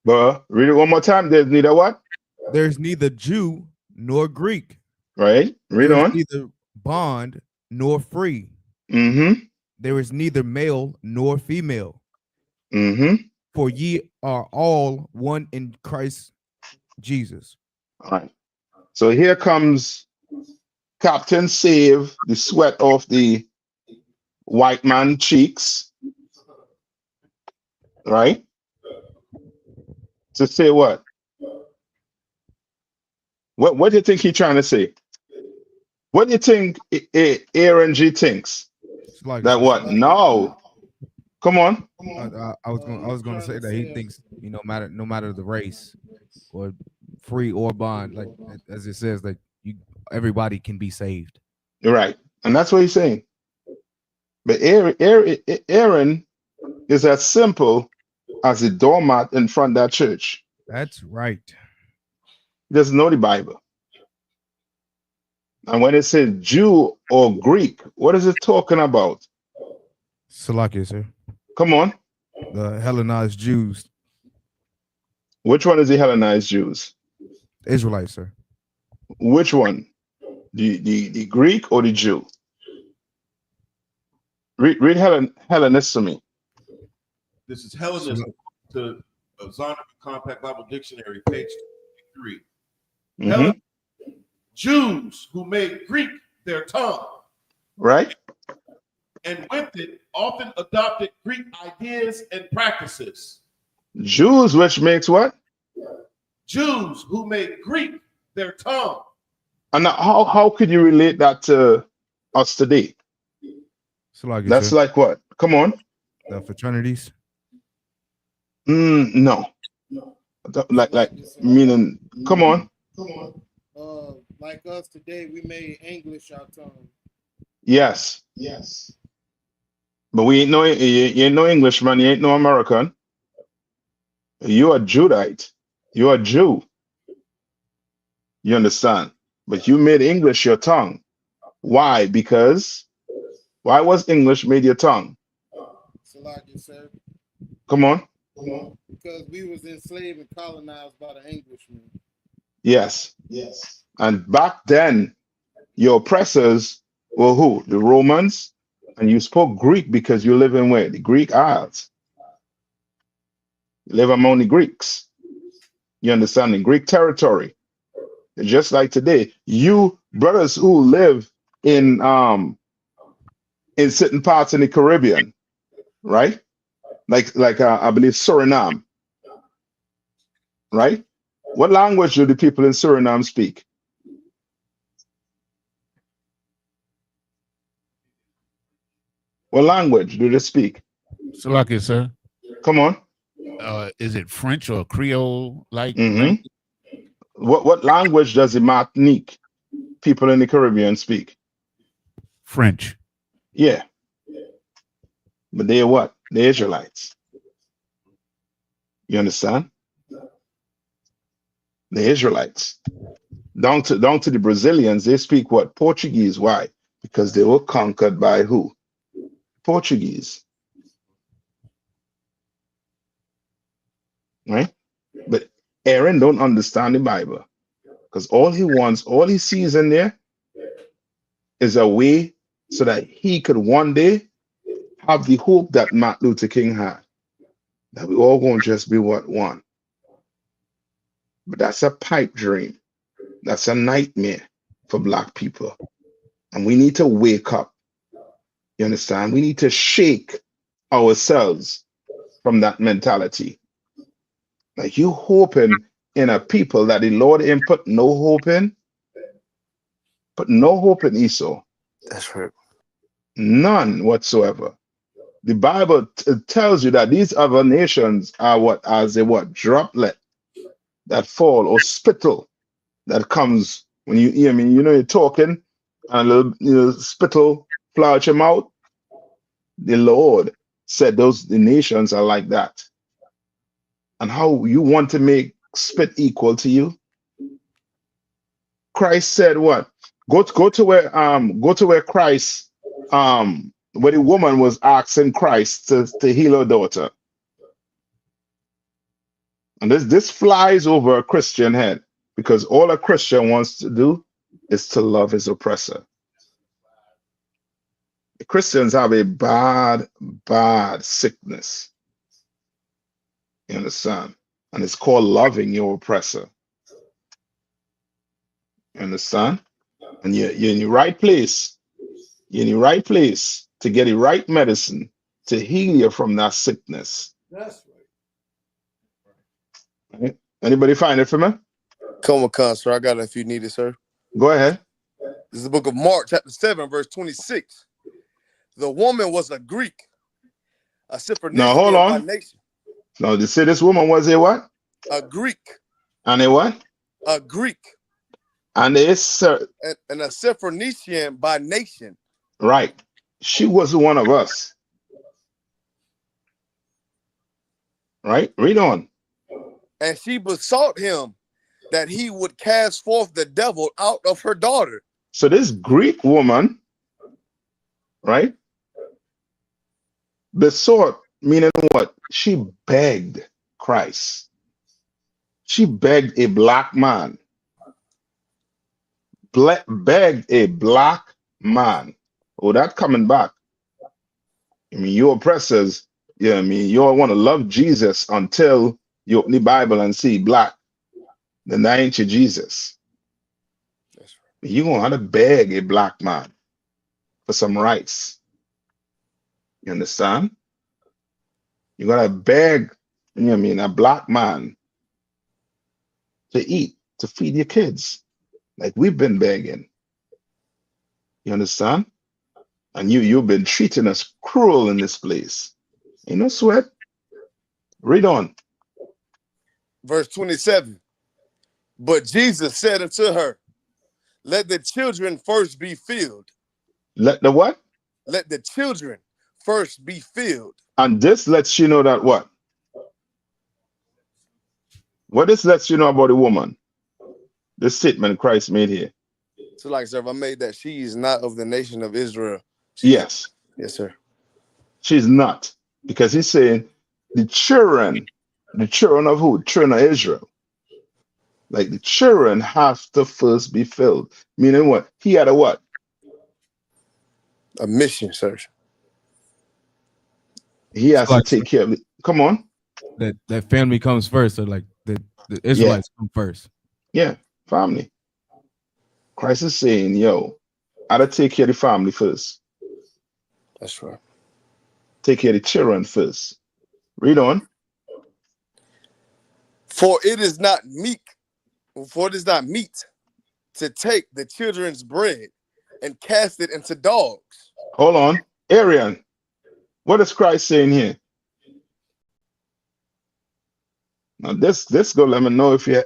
But read it one more time. There's neither what? There's neither Jew nor Greek. Right. Read There is on. neither bond nor free. There is neither male nor female. For ye are all one in Christ Jesus. All right. So here comes Captain Save the sweat off the white man cheeks. Right? To say what? What do you think he's trying to say? What do you think Aaron G thinks? That what? No. Come on. I was gonna say that he thinks no matter the race or free or bond, like as it says, like everybody can be saved. You're right, and that's what he's saying. But Aaron is as simple as a doormat in front of that church. That's right. He doesn't know the Bible. And when it says Jew or Greek, what is it talking about? Salakia, sir. Come on. The Hellenized Jews. Which one is the Hellenized Jews? Israelites, sir. Which one? The Greek or the Jew? Read Hellenist to me. This is Hellenist to Zondervan Compact Bible Dictionary, page 23. Jews who made Greek their tongue. Right. And with it often adopted Greek ideas and practices. Jews, which makes what? Jews who made Greek their tongue. And how could you relate that to us today? That's sir. like what? Come on. The fraternities? No. Like meaning, come on. Like us today, we made English our tongue. Yes. But we ain't you ain't no Englishman, you ain't no American. You are Judite. You are Jew. You understand? But you made English your tongue. Why? Because why was English made your tongue? Salaki, sir. Come on. Because we was enslaved and colonized by the Englishmen. Yes. And back then, your oppressors were who? The Romans. And you spoke Greek because you live in where? The Greek Isles. You live among the Greeks. You understand? In Greek territory. Just like today, you brothers who live in certain parts in the Caribbean, right? Like I believe Suriname, right? What language do the people in Suriname speak? What language do they speak? Salaki, sir. Come on. Is it French or Creole like Mm-hmm. language? What language does the Martinique people in the Caribbean speak? French. Yeah. But they're what? They're Israelites. You understand? The Israelites. Down to the Brazilians, they speak what? Portuguese. Why? Because they were conquered by who? Portuguese. Right? But Aaron don't understand the Bible. Because all he sees in there is a way so that he could one day have the hope that Martin Luther King had. That we all gonna just be what? One. But that's a pipe dream. That's a nightmare for Black people. And we need to wake up. You understand? We need to shake ourselves from that mentality. Like you hoping in a people that the Lord ain't put no hope in. Put no hope in Esau. That's right. None whatsoever. The Bible tells you that these other nations are what? As a what? Droplet that fall, or spittle that comes when you hear me. You know you're talking and a little spittle fly out your mouth. The Lord said the nations are like that. And how you want to make spit equal to you? Christ said what? Go to where Christ where the woman was asking Christ to heal her daughter. And this flies over a Christian head, because all a Christian wants to do is to love his oppressor. The Christians have a bad sickness. You understand? And it's called loving your oppressor. You understand? And you're in the right place. You're in the right place to get the right medicine to heal you from that sickness. That's right. Anybody find it for me? Come on, sir. I got it if you need it, sir. Go ahead. This is the book of Mark, chapter 7, verse 26. The woman was a Greek, a Cypriotian by nation. No, they say this woman was a what? A Greek. And a what? A Greek. And a Cypriotian by nation. Right. She was one of us. Right? Read on. And she besought him that he would cast forth the devil out of her daughter. So this Greek woman, right? Besought, meaning what? She begged Christ. She begged a Black man. Begged a Black man. Oh, that coming back. I mean, your oppressors, yeah, I mean, you all want to love Jesus until you open the Bible and see Black. Then that ain't your Jesus. That's right. You're going to have to beg a Black man for some rice. You understand? You're going to beg, you know what I mean, a Black man to eat, to feed your kids. Like we've been begging. You understand? And you've been treating us cruel in this place. You know, sweat. Read on. verse 27. But Jesus said unto her, let the children first be filled. Let the what? Let the children first be filled. And this lets you know that what? What this lets you know about the woman? The statement Christ made here. So like, sir, if I made that she is not of the nation of Israel. Yes. Yes, sir. She's not. Because he's saying the children of who? Children of Israel. Like the children have to first be filled. Meaning what? He had a what? A mission, sir. He has to take care of it. Come on. That family comes first, or like the Israelites come first. Yeah, family. Christ is saying, yo, I gotta take care of the family first. That's right. Take care of the children first. Read on. For it is not meat to take the children's bread and cast it into dogs. Hold on. Arian, what is Christ saying here? Now this go let me know if you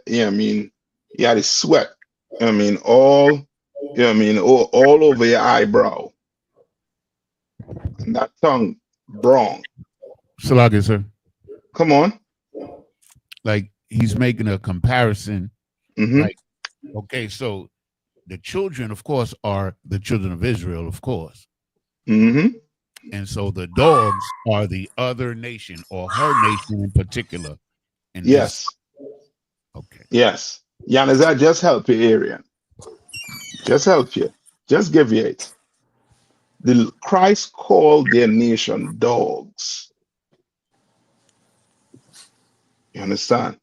had a sweat. All over your eyebrow. And that tongue brown. Salagi, sir. Come on. Like he's making a comparison. Mm-hmm. Like, okay, so the children, of course, are the children of Israel, of course. Mm-hmm. And so the dogs are the other nation, or her nation in particular. And yes. Okay. Yes. Does that just help you, Arian? Just help you. Just give you it. The Christ called their nation dogs. You understand?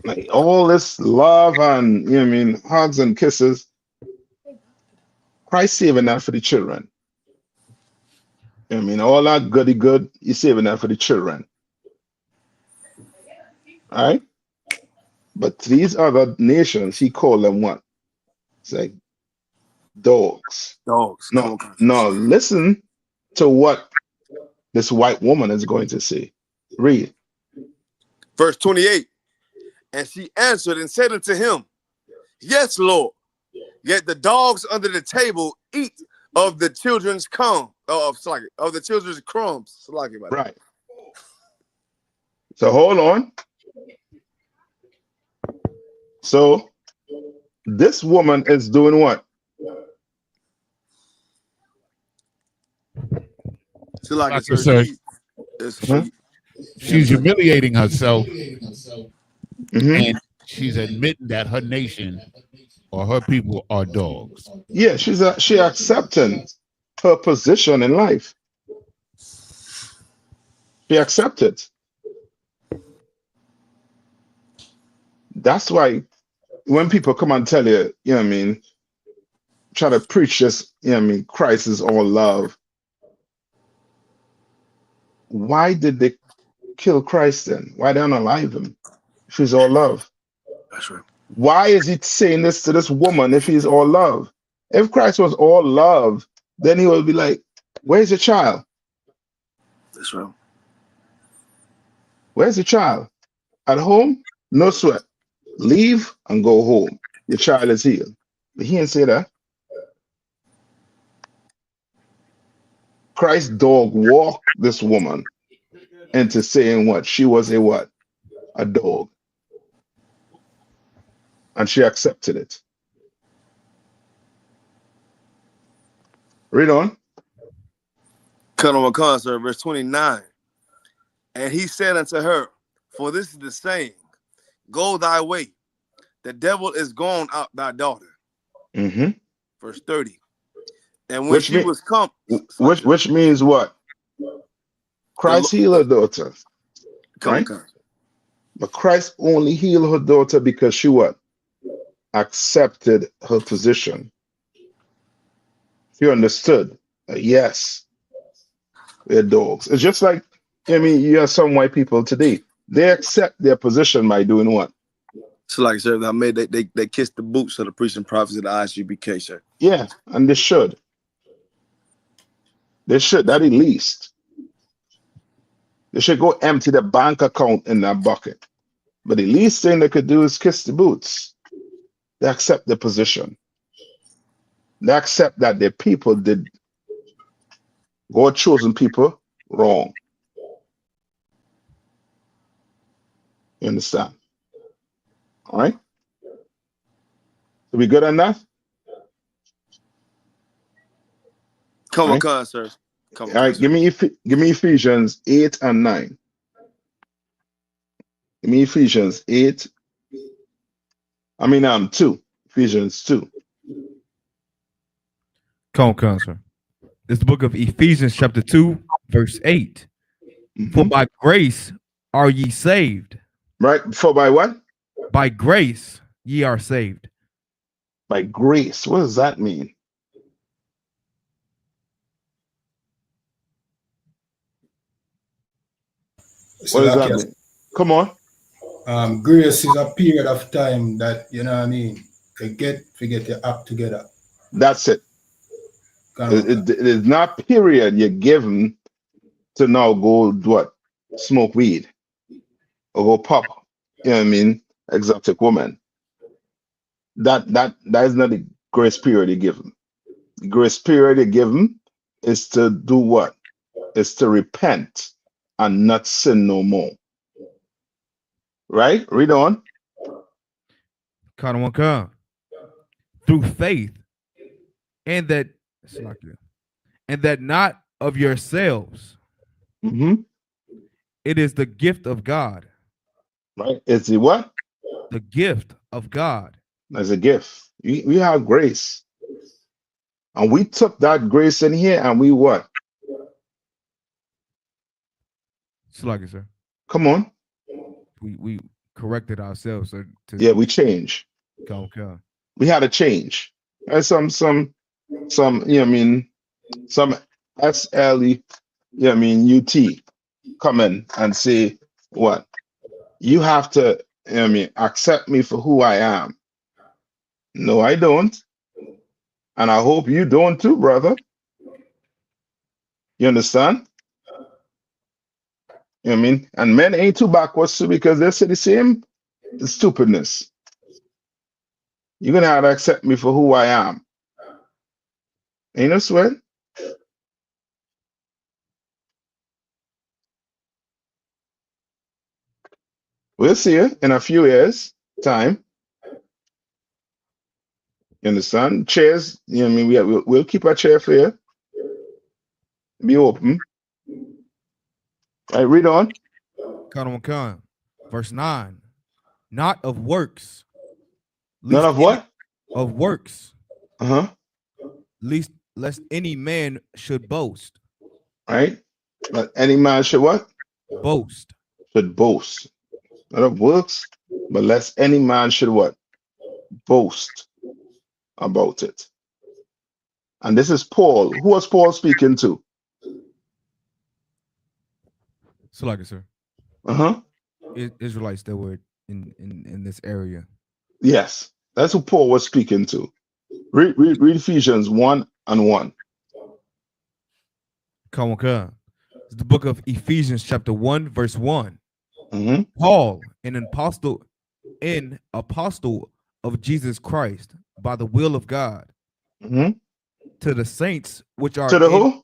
Like all this love and hugs and kisses. Christ saving that for the children. All that goody good, he's saving that for the children. All right? But these other nations, he called them what? It's like dogs. Dogs. No, listen to what this white woman is going to say. Read. Verse 28. And she answered and said unto him, yes, Lord. Yet the dogs under the table eat of the children's crumbs. Of the children's crumbs. Right. So hold on. So this woman is doing what? She's humiliating herself, and she's admitting that her nation or her people are dogs. Yeah, she accepting her position in life. She accepted. That's why when people come and tell you, try to preach this, Christ is all love. Why did they kill Christ then? Why they unalive him if he's all love? That's right. Why is he saying this to this woman if he's all love? If Christ was all love, then he would be like, where's your child? That's right. Where's your child? At home? No sweat. Leave and go home. Your child is healed. But he didn't say that. Christ's dog walked this woman into saying what? She was a what? A dog. And she accepted it. Read on. Cut on concert, verse 29. And he said unto her, for this is the saying, go thy way. The devil is gone out thy daughter. Mm-hmm. Verse 30. And when she was come, which means what? Christ healed her daughter. Right? But Christ only healed her daughter because she what? Accepted her position. She understood. Yes, we're dogs. It's just like, you have some white people today. They accept their position by doing what? So like, sir, they kiss the boots of the priests and prophets of the I.S.U.P.K, sir. Yeah, and they should. They should, that at least. They should go empty the bank account in that bucket. But the least thing they could do is kiss the boots. They accept the position. They accept that their people did, God chosen people, wrong. You understand? All right? So we good on that? Come All on, right, con, sir. Come on, all right. sir. Give me Ephesians 8 and 9. Give me Ephesians 8. 2. Ephesians 2. Come on, sir. It's the book of Ephesians, chapter 2, verse 8. For by grace are ye saved. Right? For by what? By grace ye are saved. By grace. What does that mean? So What does like that mean? Come on. grace is a period of time that, you know what I mean, to get your act together. That's it. It is not period you're given to now go what? Smoke weed or go pop. You know what I mean? Exotic woman. That is not the grace period you give them. The grace period you give them is to do what? Is to repent and not sin no more. Right? Read on. Through faith, and that not of yourselves. It is the gift of God. Right? It's the what? The gift of God. As a gift. We have grace. And we took that grace in here and we what? Sir. Come on. We corrected ourselves. Yeah, we change. Come. We had a change. There's some you know what I mean, some SLE, you know what I mean, UT come in and say what? You have to, you know what I mean, accept me for who I am. No, I don't. And I hope you don't too, brother. You understand? You know what I mean? And men ain't too backwards too because they say the same stupidness. You're gonna have to accept me for who I am. Ain't no sweat. We'll see you in a few years' time. You understand? Chairs, you know what I mean? We'll keep a chair for you. Be open. All right, read on. Verse 9. Not of works. Not of what? Of works. Lest any man should boast. Right? But any man should what? Boast. Should boast. Not of works, but lest any man should what? Boast about it. And this is Paul. Who was Paul speaking to? Sir. Israelites that were in this area. Yes, that's who Paul was speaking to. Read Ephesians 1 and 1. Come on. It's the book of Ephesians, chapter 1, verse 1. Paul, an apostle of Jesus Christ, by the will of God, to the saints which are to the who?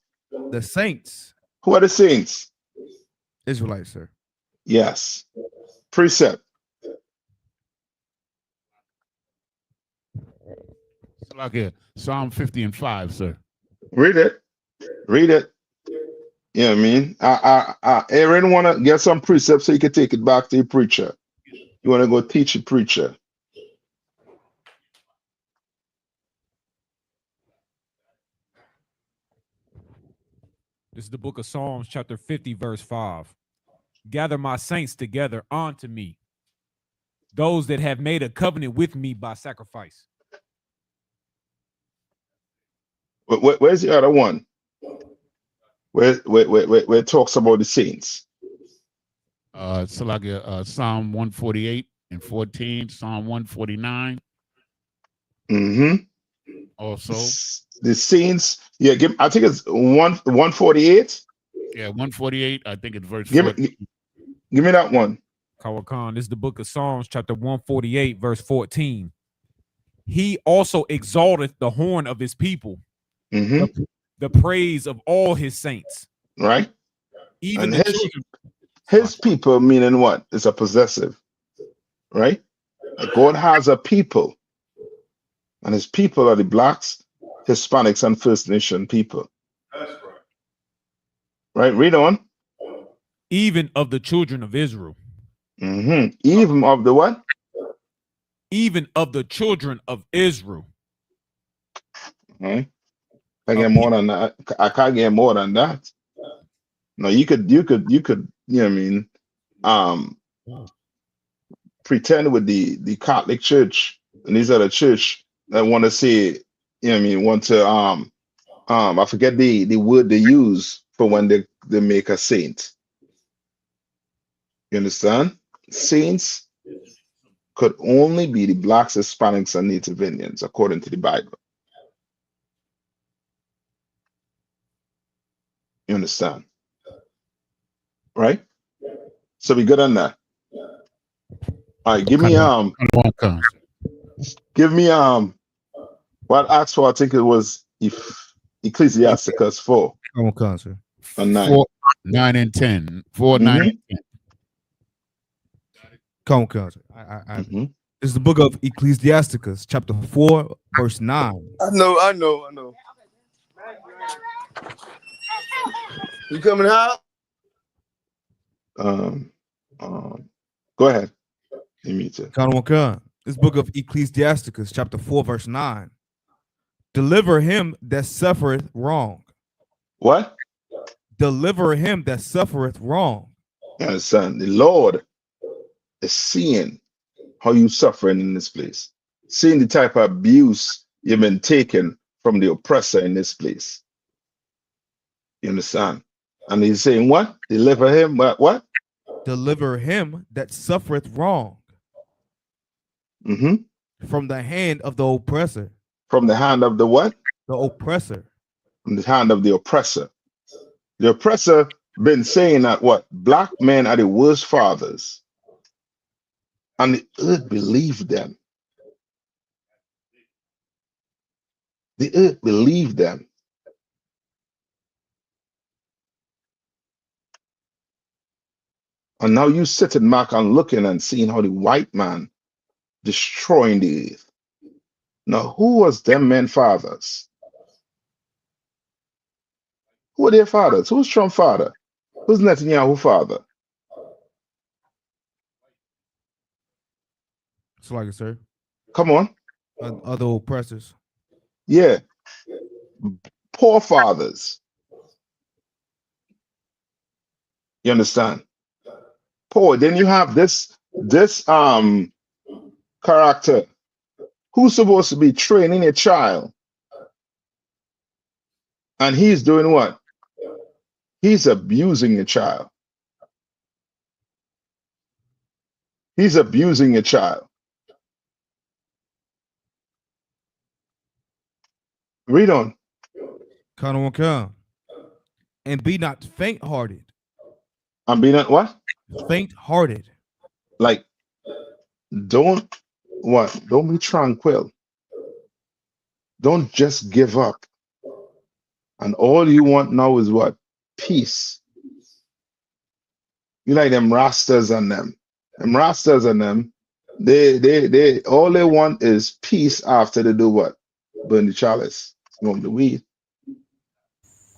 The saints. Who are the saints? Israelites, sir. Yes. Precept. Psalm 50 and 5, sir. Read it. Read it. You know what I mean? Aaron want to get some precepts so you can take it back to your preacher. You want to go teach your preacher. This is the book of Psalms, chapter 50, verse 5. Gather my saints together unto me, those that have made a covenant with me by sacrifice. Where's the other one? Where it talks about the saints? Psalm 148 and 14, Psalm 149. Also, the saints. Yeah, I think it's 148. Yeah, 148. I think it's verse Give 4. me that one. Kawakan, this is the book of Psalms, chapter 148, verse 14. He also exalteth the horn of his people, the praise of all his saints. Right? Even And the children. his people meaning what? It's a possessive, right? Like God has a people, and his people are the blacks, Hispanics, and First Nation people. That's right. Right? Read on. Even of the children of Israel. Even of the what? Even of the children of Israel. I get more than that. I can't get more than that. No, you could, you know what I mean, pretend with the Catholic Church and these other church that want to say, you know what I mean, want to I forget the word they use for when they make a saint. You understand? Saints could only be the blacks, Hispanics, and Native Indians, according to the Bible. You understand? Right? So we good on that. All right, give me what Acts 4, I think it was Ecclesiasticus 4. Come on, concert. And 9. 4, 9, and 10. 4, 9, and 10. Come on, concert. This is the book of Ecclesiasticus, chapter 4, verse 9. I know. You coming out? Go ahead. You mean to. This book of Ecclesiasticus, chapter 4, verse 9. Deliver him that suffereth wrong. What? Deliver him that suffereth wrong. You understand? The Lord is seeing how you suffering in this place, seeing the type of abuse you've been taken from the oppressor in this place. You understand? And he's saying what? Deliver him, what? Deliver him that suffereth wrong. From the hand of the oppressor. From the hand of the what? The oppressor. From the hand of the oppressor. The oppressor been saying that what? Black men are the worst fathers. And the earth believed them. The earth believed them. And now you sitting back and looking and seeing how the white man destroying the earth. Now, who was them men fathers? Who are their fathers? Who's Trump's father? Who's Netanyahu's father? It's like it, sir. Come on. Other oppressors. Yeah. Poor fathers. You understand? Poor. Then you have this character who's supposed to be training a child. And he's doing what? He's abusing a child. He's abusing a child. Read on. And be not faint-hearted. And be not what? Faint-hearted. Like, don't be tranquil. Don't just give up. And all you want now is what? Peace. You like them Rastas and them. Them Rastas and them, they all they want is peace after they do what? Burn the chalice, smoke the weed.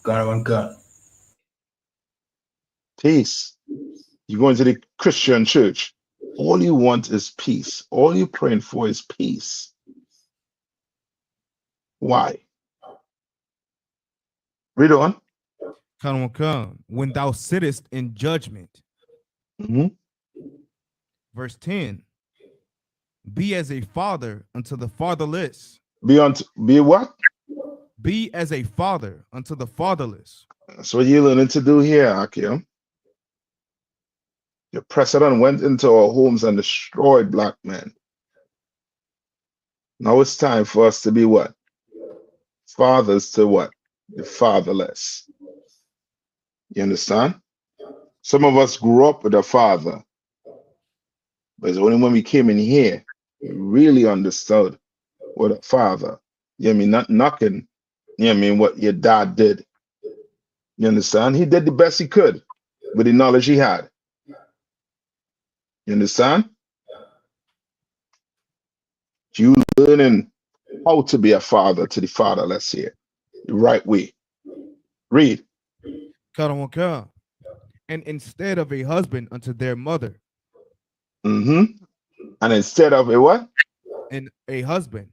God. Peace. You go into the Christian church. All you want is peace. All you're praying for is peace. Why? Read on. When thou sittest in judgment. Verse 10. Be as a father unto the fatherless. Be what? Be as a father unto the fatherless. That's what you're learning to do here, Akim. Your president went into our homes and destroyed black men. Now it's time for us to be what? Fathers to what? The fatherless. You understand? Some of us grew up with a father, but it's only when we came in here we really understood what a father. You know what I mean? Not knocking, you know what I mean, what your dad did. You understand? He did the best he could with the knowledge he had. You understand? You learning how to be a father to the fatherless here, the right way. Read. And instead of a husband unto their mother, And instead of a what? and a husband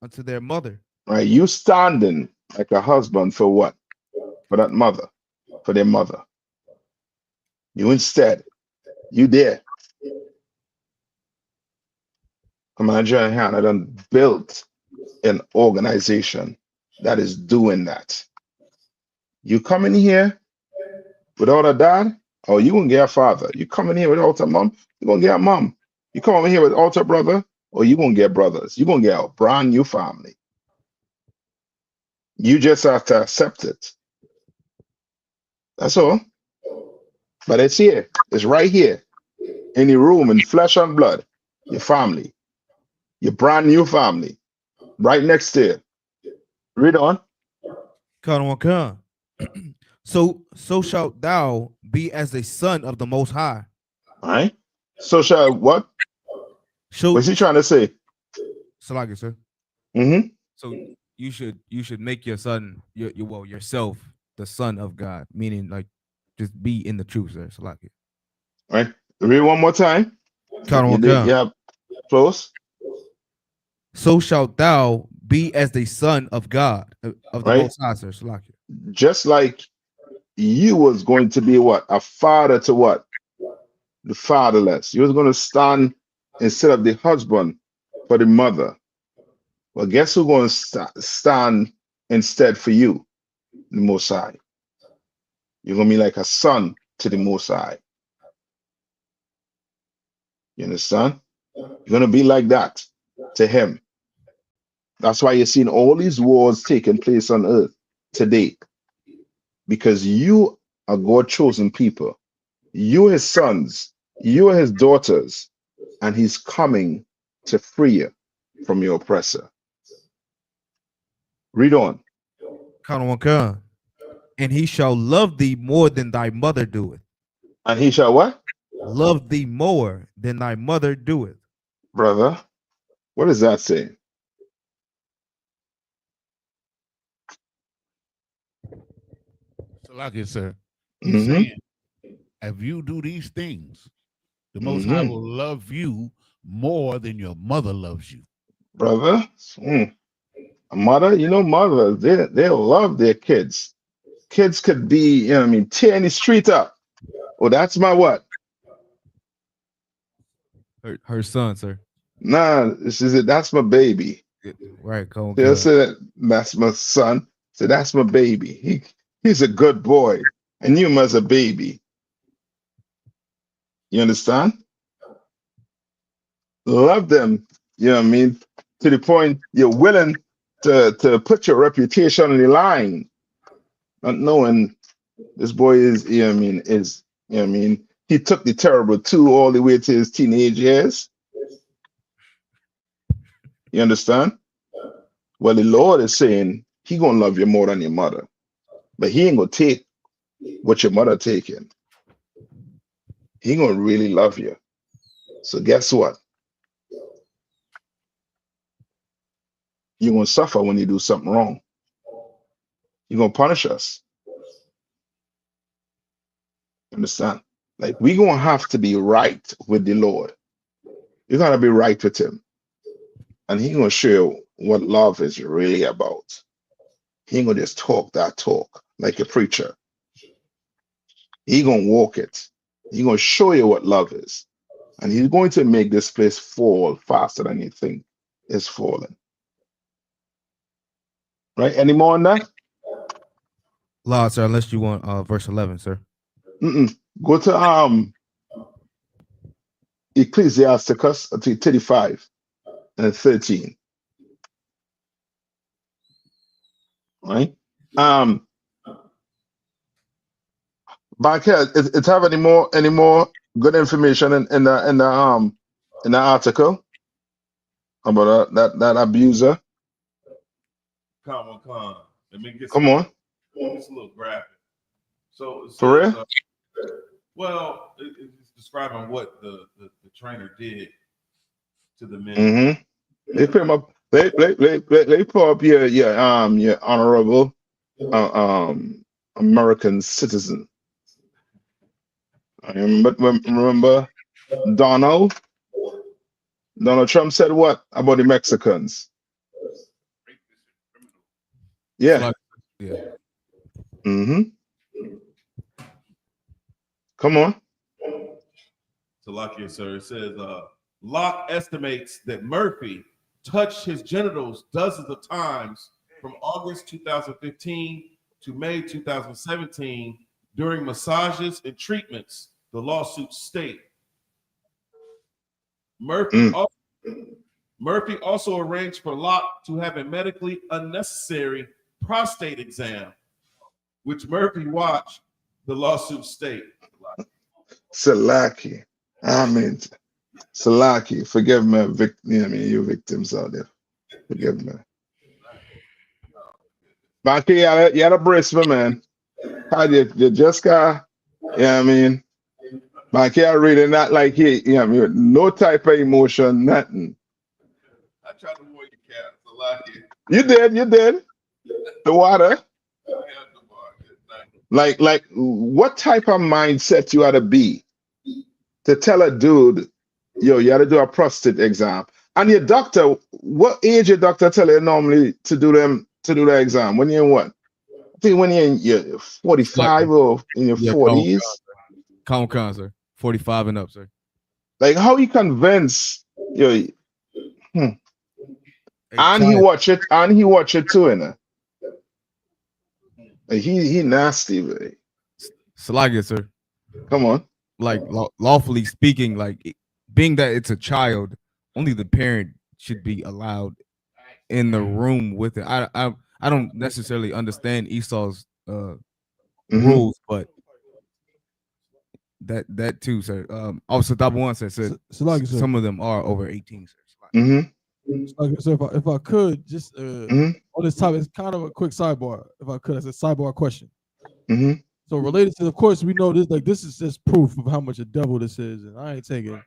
unto their mother. Right? You standing like a husband for what? For that mother, for their mother. You instead, you there. Commander YAHANNA done built an organization that is doing that. You come in here without a dad, or you gonna get a father. You come in here without a mom, you gonna get a mom. You come over here without a brother, or you gonna get brothers. You gonna get a brand new family. You just have to accept it. That's all. But it's here. It's right here in the room, in flesh and blood. Your family, your brand new family, right next to you. Read on. So shalt thou be as a son of the Most High. All right. So shall what? What's he trying to say? Salaki, sir. Mm-hmm. So you should make your son yourself the son of God, meaning like just be in the truth, sir. Salaki. All right. Read one more time. You did. Yeah. Close. So shalt thou be as the son of God, of the Right. Most High, sir. Salaki. Just like you was going to be what? A father to what? The fatherless. You was going to stand instead of the husband for the mother. Well, guess who's going to stand instead for you? The Most High. You're going to be like a son to the Most High. You understand? You're going to be like that to him. That's why you're seeing all these wars taking place on earth today. Because you are God's chosen people. You are his sons. You are his daughters. And he's coming to free you from your oppressor. Read on. And he shall love thee more than thy mother doeth. And he shall what? Love thee more than thy mother doeth. Brother, what does that say? So like it, sir. He's saying, if you do these things, the Most High will love you more than your mother loves you. Brother, a mother, you know, mothers, they love their kids. Kids could be, you know what I mean, tearing the street up. Oh, that's my what? Her son, sir. Nah, she said, that's my baby. Right, go They'll say that's my son. So that's my baby. He's a good boy. And you as a baby. You understand? Love them, you know what I mean, to the point you're willing to put your reputation on the line. Not knowing this boy is, you know what I mean, is, you know what I mean, he took the terrible two all the way to his teenage years. You understand? Well, the Lord is saying he gonna love you more than your mother. But he ain't gonna take what your mother taking. He gonna really love you. So guess what? You're gonna suffer when you do something wrong. You're gonna punish us. Understand? Like we gonna have to be right with the Lord. You gotta be right with him. And he gonna show you what love is really about. He ain't gonna just talk that talk like a preacher. He gonna walk it. He gonna show you what love is. And he's going to make this place fall faster than you think it's falling. Right? Any more on that? Law, sir, unless you want verse 11, sir. Go to Ecclesiasticus 35 and 13. Right? Banker, it have any more good information in the article about that abuser? Come on. Let me get Come on. It's a little graphic. So it For says, real? Well, it's describing what the trainer did to the men. Mm-hmm. They put him up. They put up your honorable American citizen. I remember Donald Trump said what about the Mexicans? Yeah. Yeah. Mm-hmm. Come on. So, like you, sir, it says Locke estimates that Murphy touched his genitals dozens of times from August 2015 to May 2017 during massages and treatments, the lawsuit state. Murphy also arranged for Locke to have a medically unnecessary prostate exam, which Murphy watched, the lawsuit state. Salaki. I mean, Salaki. Forgive me, you victims out there. Forgive me. Banky, you had a brace for man. How you just got, I mean, Banky, I reading that like he, no type of emotion, nothing. I tried to warn you, Cap. Salaki. You did. The water. Like, what type of mindset you ought to be to tell a dude, yo, you got to do a prostate exam, and your doctor, what age your doctor tell you normally to do the exam? When you're in what? I think when you're in your 45 or in your 40s. Con, sir. 45 and up, sir. Like, how you convince yo? And he watch it too, innit? He nasty, man. Salagia, sir. Come on. Like lawfully speaking, like being that it's a child, only the parent should be allowed in the room with it. I don't necessarily understand Esau's rules, but that too, sir. Also, Double One said some of them are over 18, sir. So if I could just on this topic, it's kind of a quick sidebar. If I could, as a sidebar question. So related to, of course, we know this. Like, this is just proof of how much a devil this is, and I ain't taking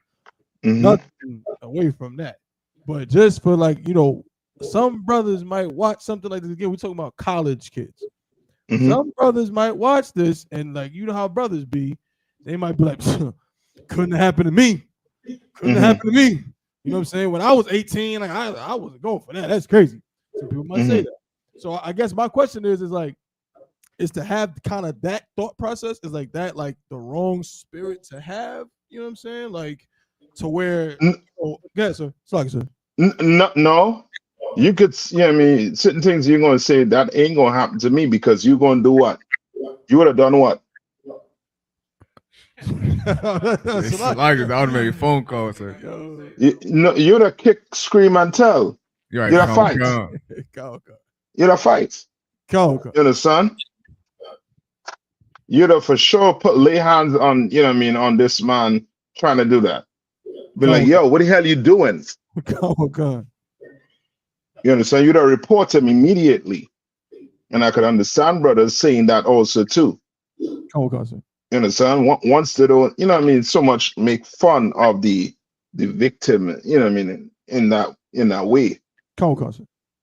nothing away from that. But just for some brothers might watch something like this. Again, we're talking about college kids. Some brothers might watch this, and you know how brothers be. They might be like, "Couldn't have happened to me. Couldn't have happened to me." You know what I'm saying? When I was 18, I wasn't going for that. That's crazy. Some people might say that. So I guess my question is to have kind of that thought process, is like that, like the wrong spirit to have. You know what I'm saying? Like to where. Sir. Sorry, sir. No. You could, certain things you're gonna say that ain't gonna happen to me because you're gonna do what? You would have done what? It's like an automated phone call, sir. You'd have kick, scream, and tell. You're right. You'd have fight. You'd have fight. You understand? You'd have for sure lay hands on, on this man trying to do that. Be like, yo, what the hell you doing? You understand? You'd have reported him immediately. And I could understand brothers saying that also too. You understand? Once they don't, so much make fun of the victim, in that way.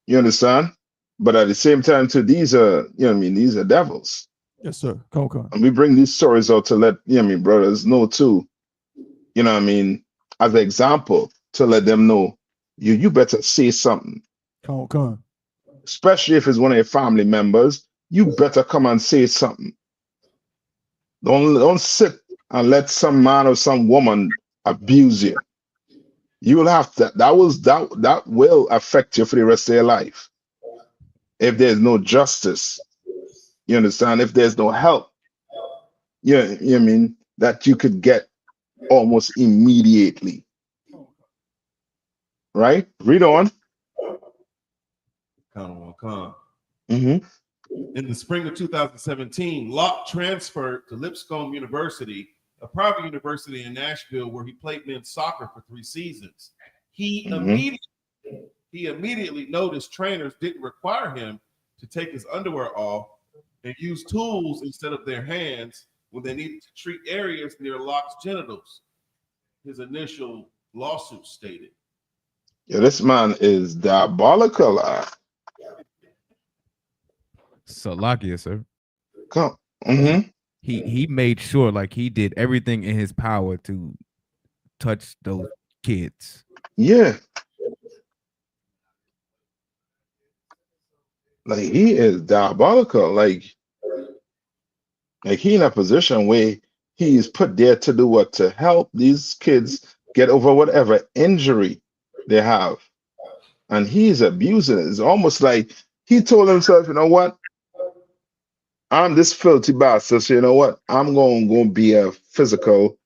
You understand? But at the same time, too, these are, these are devils. Yes, sir. And we bring these stories out to let, brothers know too, as an example, to let them know, you better say something. Especially if it's one of your family members, you better come and say something. Don't sit and let some man or some woman abuse you. You will have to. That will affect you for the rest of your life. If there's no justice, you understand? If there's no help, that you could get almost immediately. Right? Read on. In the spring of 2017, Locke transferred to Lipscomb University, a private university in Nashville, where he played men's soccer for 3 seasons. He immediately noticed trainers didn't require him to take his underwear off and use tools instead of their hands when they needed to treat areas near Locke's genitals, his initial lawsuit stated. Yeah, this man is diabolical. Salakia, sir. Come. He made sure like he did everything in his power to touch those kids. Yeah. Like he is diabolical. Like he in a position where he's put there to do what? To help these kids get over whatever injury they have. And he's abusing it. It's almost like he told himself, you know what? I'm this filthy bastard, so you know what? I'm going to be a physical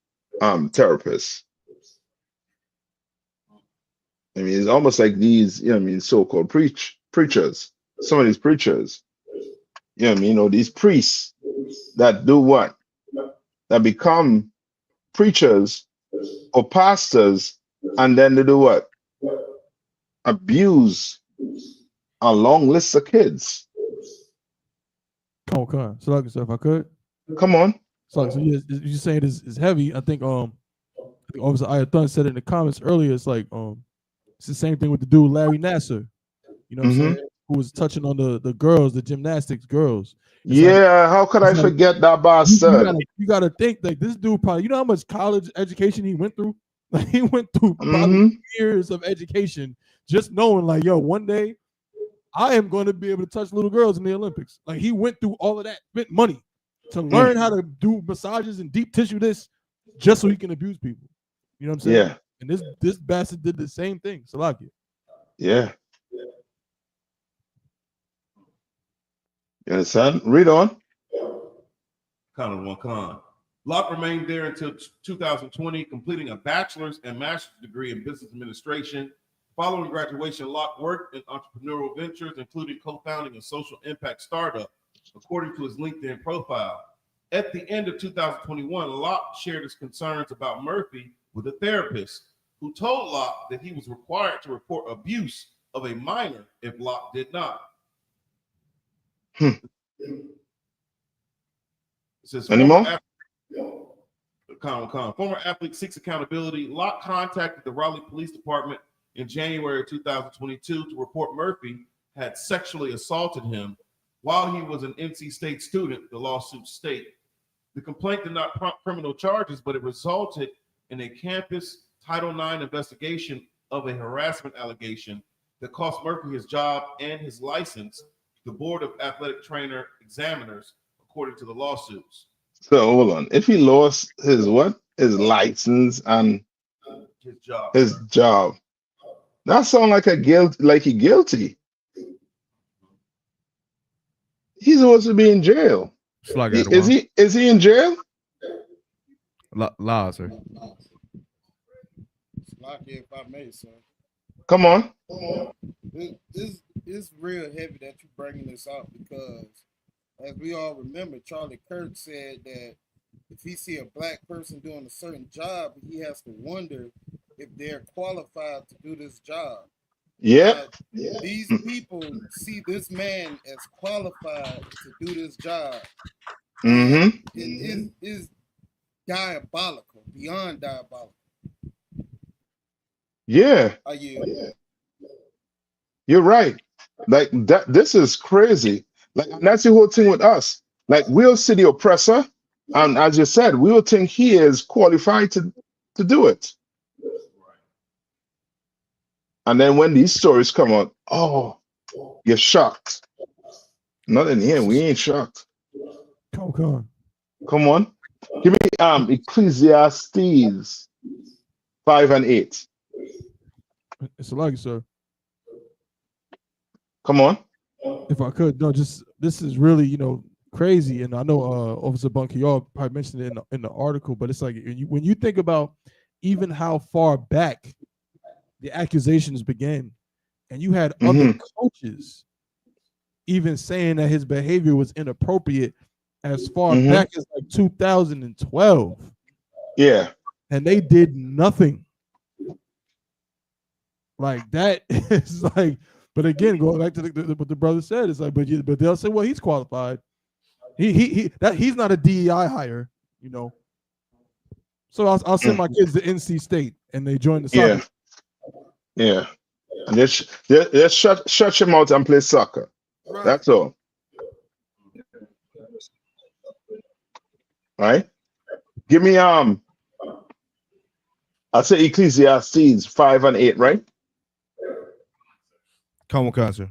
therapist. I mean, it's almost like these, you know what I mean, so-called preachers. Some of these preachers, you know what I mean, you know, these priests that do what? That become preachers or pastors, and then they do what? Abuse a long list of kids. Okay. So like if I could. Come on. So you're saying it's heavy. I think Officer Nayathaq said it in the comments earlier. It's like it's the same thing with the dude Larry Nasser. You know what I'm saying? Who was touching on the girls, the gymnastics girls. It's yeah, how could I forget that bastard? You gotta think like this dude probably, you know how much college education he went through? Like he went through probably years of education just knowing like, yo, one day I am going to be able to touch little girls in the Olympics. Like he went through all of that, spent money to learn how to do massages and deep tissue this just so he can abuse people. You know what I'm saying? Yeah. And this bastard did the same thing. Salakia. Yeah. You understand? Read on. Con. Locke remained there until 2020, completing a bachelor's and master's degree in business administration. Following graduation, Locke worked in entrepreneurial ventures, including co-founding a social impact startup, according to his LinkedIn profile. At the end of 2021, Locke shared his concerns about Murphy with a therapist who told Locke that he was required to report abuse of a minor if Locke did not. It says, former athlete seeks accountability. Locke contacted the Raleigh Police Department in January of 2022 to report Murphy had sexually assaulted him while he was an NC State student, the lawsuit stated. The complaint did not prompt criminal charges, but it resulted in a campus Title IX investigation of a harassment allegation that cost Murphy his job and his license, the Board of Athletic Trainer Examiners, according to the lawsuits. So hold on. If he lost his what? His license and his job. That sounds like he guilty. He's supposed to be in jail. Is he in jail? Law, sir. Lucky if I may, sir. Come on. It's real heavy that you're bringing this out because, as we all remember, Charlie Kirk said that if he see a black person doing a certain job, he has to wonder if they're qualified to do this job. Yeah. These people see this man as qualified to do this job. It is diabolical, beyond diabolical. Yeah. You're right. Like that. This is crazy. Like, and that's the whole thing with us. Like, we'll see the oppressor, and as you said, we will think he is qualified to do it. And then when these stories come out, oh, you're shocked. Not in here. We ain't shocked. Come on. Give me Ecclesiastes 5 and 8. It's a lucky, sir. Come on. If I could, no, just this is really, crazy. And I know Officer Bunker, y'all probably mentioned it in the article, but it's like when you think about even how far back the accusations began, and you had other coaches even saying that his behavior was inappropriate as far back as like 2012. Yeah. And they did nothing. Like that is like, but again, going back to what the brother said, it's like, but they'll say, well, he's qualified. He's not a DEI hire, you know. So I'll send my kids to NC State and they join the soccer. Yeah. And just shut your mouth and play soccer. Right. That's all. Right? Give me I'll say Ecclesiastes 5 and 8, right? Come on, concert.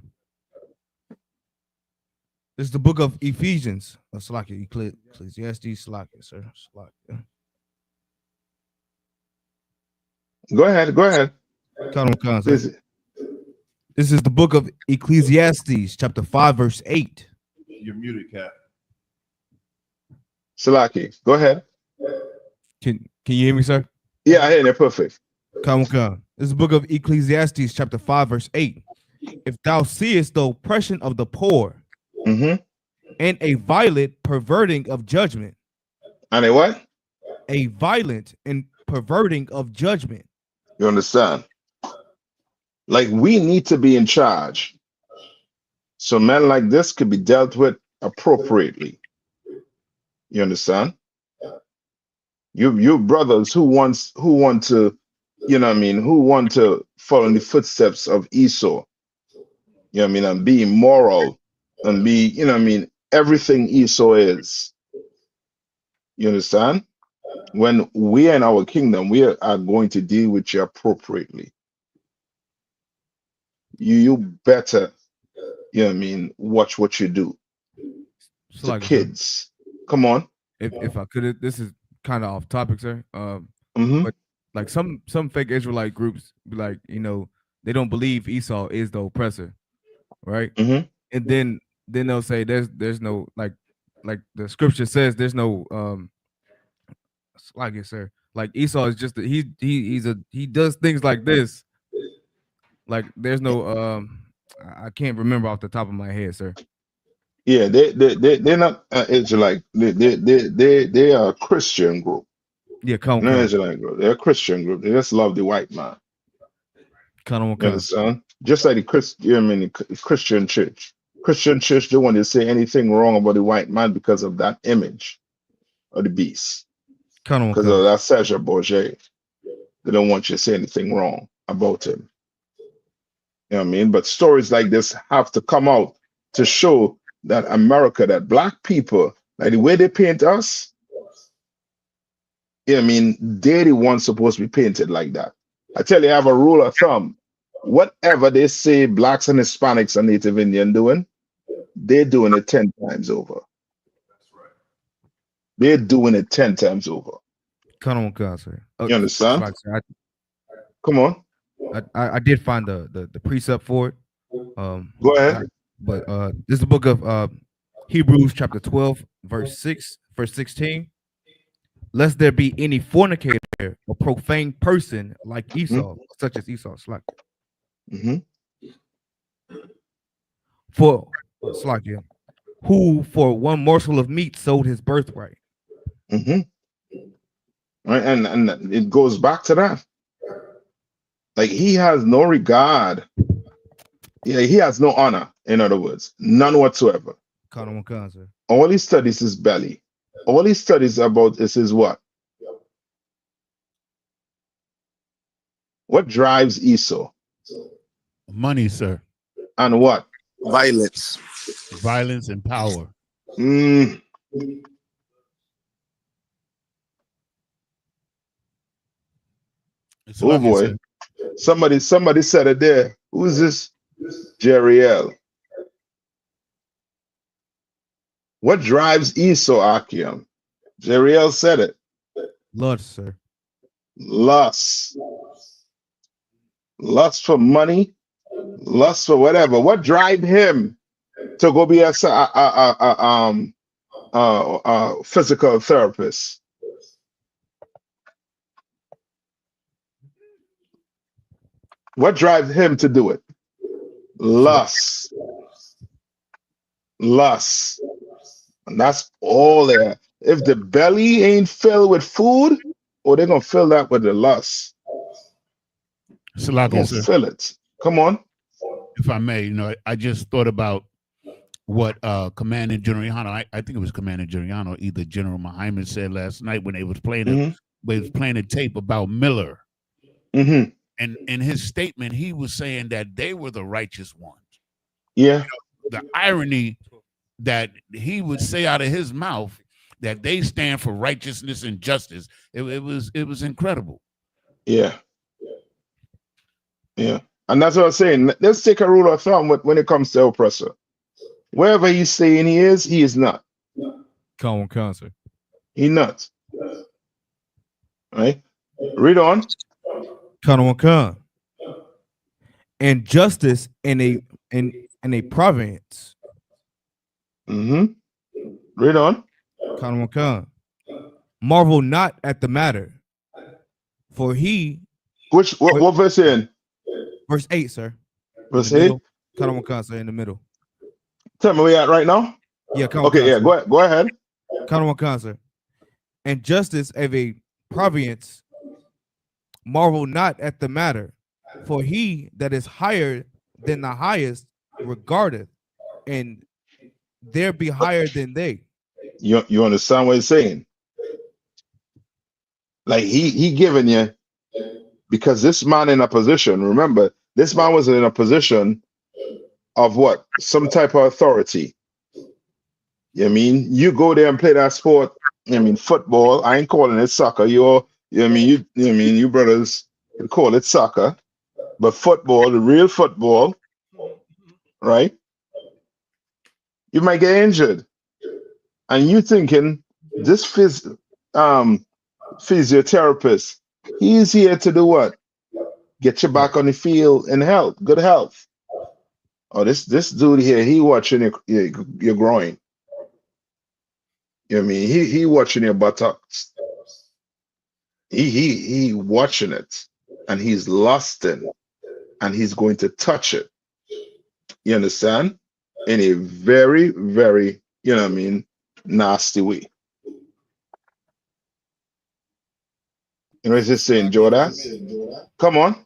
This is the book of Ephesians. Ecclesiastes, sir. Go ahead. Come on, concert. This is the book of Ecclesiastes, chapter 5, verse 8. You're muted, Cap. Salaki, go ahead. Can you hear me, sir? Yeah, I hear you. Perfect. Come. This is the book of Ecclesiastes, chapter 5, verse 8. If thou seest the oppression of the poor, and a violent perverting of judgment. And a what? A violent and perverting of judgment. You understand? Like, we need to be in charge. So men like this could be dealt with appropriately. You understand? You brothers who want to, you know what I mean, who want to follow in the footsteps of Esau, you know what I mean, and be immoral and be, you know what I mean, everything Esau is. You understand? When we are in our kingdom, we are going to deal with you appropriately. You better, you know what I mean, watch what you do. So the like, kids. Come on. If I could, this is kind of off topic, sir. But like some fake Israelite groups be like, you know, they don't believe Esau is the oppressor, right? And then they'll say there's no like the scripture says there's no like it, sir. Like Esau is just he does things like this. Like there's no I can't remember off the top of my head, sir. Yeah, they're not Israelite. They are a Christian group. Yeah, come. Israelite group. They're a Christian group. They just love the white man. You understand? Just like the Christian church. Christian church don't want to say anything wrong about the white man because of that image of the beast. Because of that Serge Bourget. They don't want you to say anything wrong about him. You know what I mean? But stories like this have to come out to show that America, that black people, like the way they paint us, you know what I mean, they're the ones supposed to be painted like that. I tell you, I have a rule of thumb. Whatever they say blacks and Hispanics and Native Indian doing, they're doing it 10 times over. They're doing it 10 times over. Come on, sir. You understand? Come on. I did find the precept for it. Go ahead. But this is the book of Hebrews chapter 12, verse 16. Lest there be any fornicator or profane person like Esau, such as Esau, who for one morsel of meat sold his birthright. Right, and it goes back to that. Like, he has no regard. Yeah, he has no honor, in other words, none whatsoever. All he studies is belly. All he studies about is his what? What drives Esau? Money, sir. And what? Violence. Violence and power. Oh boy. Somebody said it there. Who is this? Jeriel. What drives Esau, Achiam? Jeriel said it. Lust, sir. Lust. Lust for money. Lust for whatever. What drive him to go be a physical therapist? What drives him to do it? Lust. lust. And that's all there. If the belly ain't filled with food, or they're gonna fill that with the lust. They're Salaka, gonna sir. fill it. Come on. If I may, I just thought about what Commander General Yahana, I think it was Commander General Yahana, either General Muhammad said last night when they was playing a tape about Miller. Mm-hmm. And in his statement, he was saying that they were the righteous ones. Yeah. The irony that he would say out of his mouth that they stand for righteousness and justice. It was incredible. Yeah. Yeah. And that's what I'm saying. Let's take a rule of thumb when it comes to oppressor. Wherever he's saying he is not. Come on, concert. He not. Right? Read on. Come. And justice in a province. Mm-hmm. Read on. Come. Marvel not at the matter, for he. What verse in? Verse 8, sir. Verse 8. Come, sir, in the middle. Tell me where you at right now. Yeah, come okay. Yeah, go ahead. Come, sir. And justice of a province. Marvel not at the matter, for he that is higher than the highest regardeth, and there be higher than they. You understand what he's saying? Like he giving you, because this man in a position, remember, this man was in a position of what? Some type of authority. You know what I mean? You go there and play that sport, I mean football. I ain't calling it soccer. You know what I mean? You brothers can call it soccer. But football, the real football, right? You might get injured. And you thinking this physiotherapist, he's here to do what? Get you back on the field in health, good health. Oh, this dude here, he watching your groin. You know what I mean? He watching your buttocks. He watching it, and he's lusting, and he's going to touch it. You understand? In a very, very, you know what I mean, nasty way. You know what he's saying, Jordan? Come on.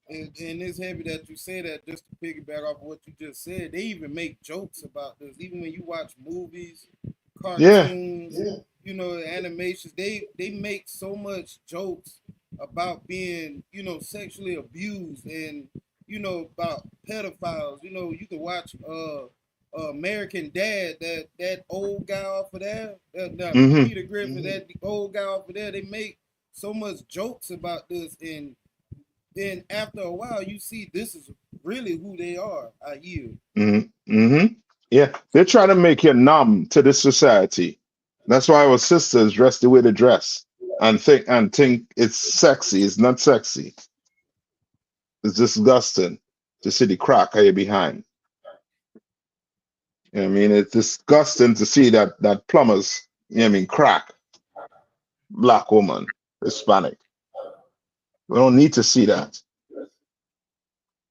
And it's heavy that you say that, just to piggyback off of what you just said. They even make jokes about this. Even when you watch movies, cartoons, you know, animations, they make so much jokes about being, you know, sexually abused, and, you know, about pedophiles. You know, you can watch American Dad, that old guy off of there, Peter Griffin, that old guy off of there. They make so much jokes about this, and then after a while, you see this is really who they are. I yield. Yeah, they're trying to make you numb to this society. That's why our sisters dress the way they dress and think it's sexy. It's not sexy. It's disgusting to see the crack of your behind. You know what I mean? It's disgusting to see that plumbers, you know what I mean, crack. Black woman, Hispanic. We don't need to see that.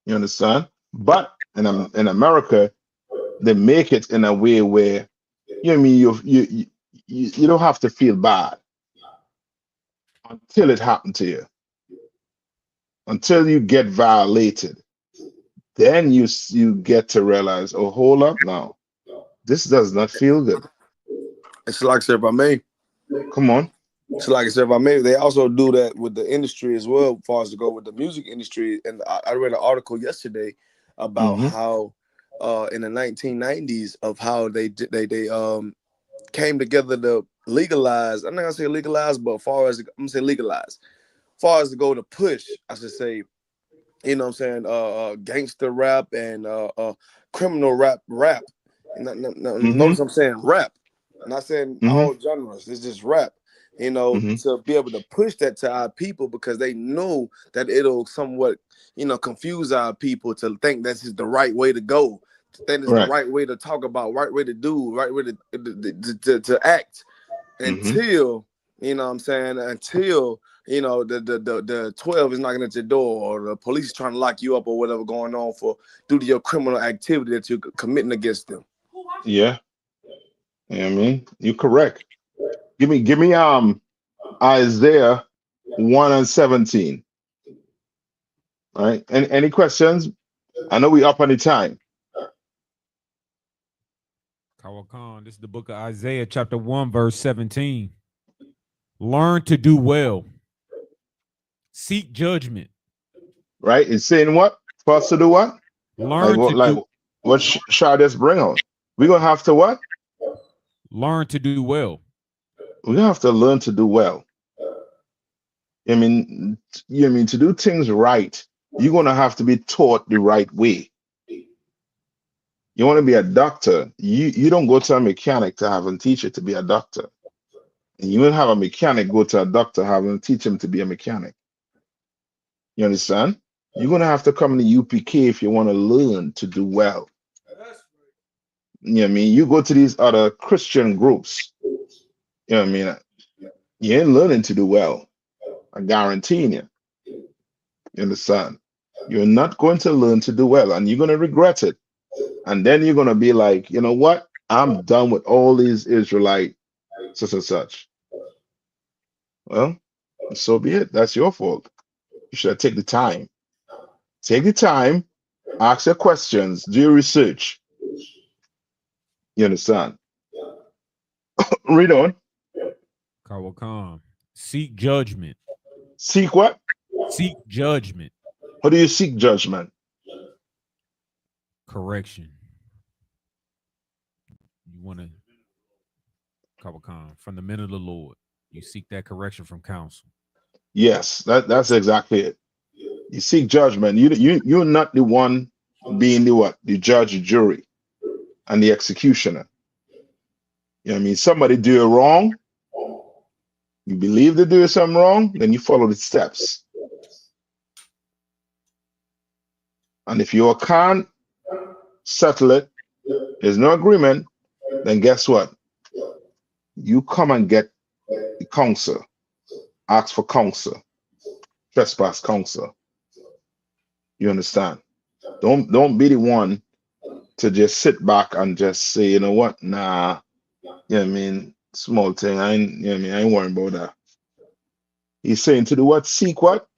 You understand? But in America, they make it in a way where, you know what I mean, you don't have to feel bad until it happened to you. Until you get violated. Then you get to realize, oh, hold up now. This does not feel good. It's like, sir, if I may. Come on. So, like I said, if I may, they also do that with the industry as well, as far as to go with the music industry. And I read an article yesterday about how in the 1990s of how they came together to legalize. I'm not gonna say legalize, but I'm gonna say legalize. As far as to go to push, I should say, you know what I'm saying, gangster rap and criminal rap. Notice I'm saying rap. I'm not saying all genres. It's just rap. You know, to be able to push that to our people, because they know that it'll somewhat, you know, confuse our people to think this is the right way to go, to think it's the right way to talk about, right way to do, right way to act, until, you know what I'm saying, until, you know, the 12 is knocking at your door, or the police is trying to lock you up, or whatever going on due to your criminal activity that you're committing against them. Yeah. You know what I mean? You're correct. Give me Isaiah 1 and 17. All right. Any questions? I know we up on the time. Kawakan, this is the book of Isaiah, chapter 1, verse 17. Learn to do well. Seek judgment. Right? It's saying what? For us to do what? Learn to do What shall this bring out? We're gonna have to what? Learn to do well. We're gonna have to learn to do well. I mean, to do things right, you're gonna have to be taught the right way. You want to be a doctor, you don't go to a mechanic to have him teach you to be a doctor. And you won't have a mechanic go to a doctor, have him teach him to be a mechanic. You understand? You're gonna have to come to UPK if you want to learn to do well. You know what I mean? You go to these other Christian groups, you know what I mean? You ain't learning to do well. I guarantee you. You understand? You're not going to learn to do well, and you're going to regret it. And then you're going to be like, you know what? I'm done with all these Israelite such and such. Well, so be it. That's your fault. You should take the time. Take the time, ask your questions, do your research. You understand? Read on. Kawakan. Seek judgment. Seek what? Seek judgment. How do you seek judgment? Correction. You want to, Kawakan, from the men of the Lord. You seek that correction from counsel. Yes, that's exactly it. You seek judgment. You're not the one being the what? The judge, the jury, and the executioner. You know what I mean? Somebody do it wrong. You believe they do something wrong, then you follow the steps. And if you can't settle it, there's no agreement, then guess what? You come and get the counsel. Ask for counsel. Trespass counsel. You understand? Don't be the one to just sit back and just say, you know what? Nah. You know what I mean? Small thing. I ain't worrying about that. He's saying to do what? Seek what?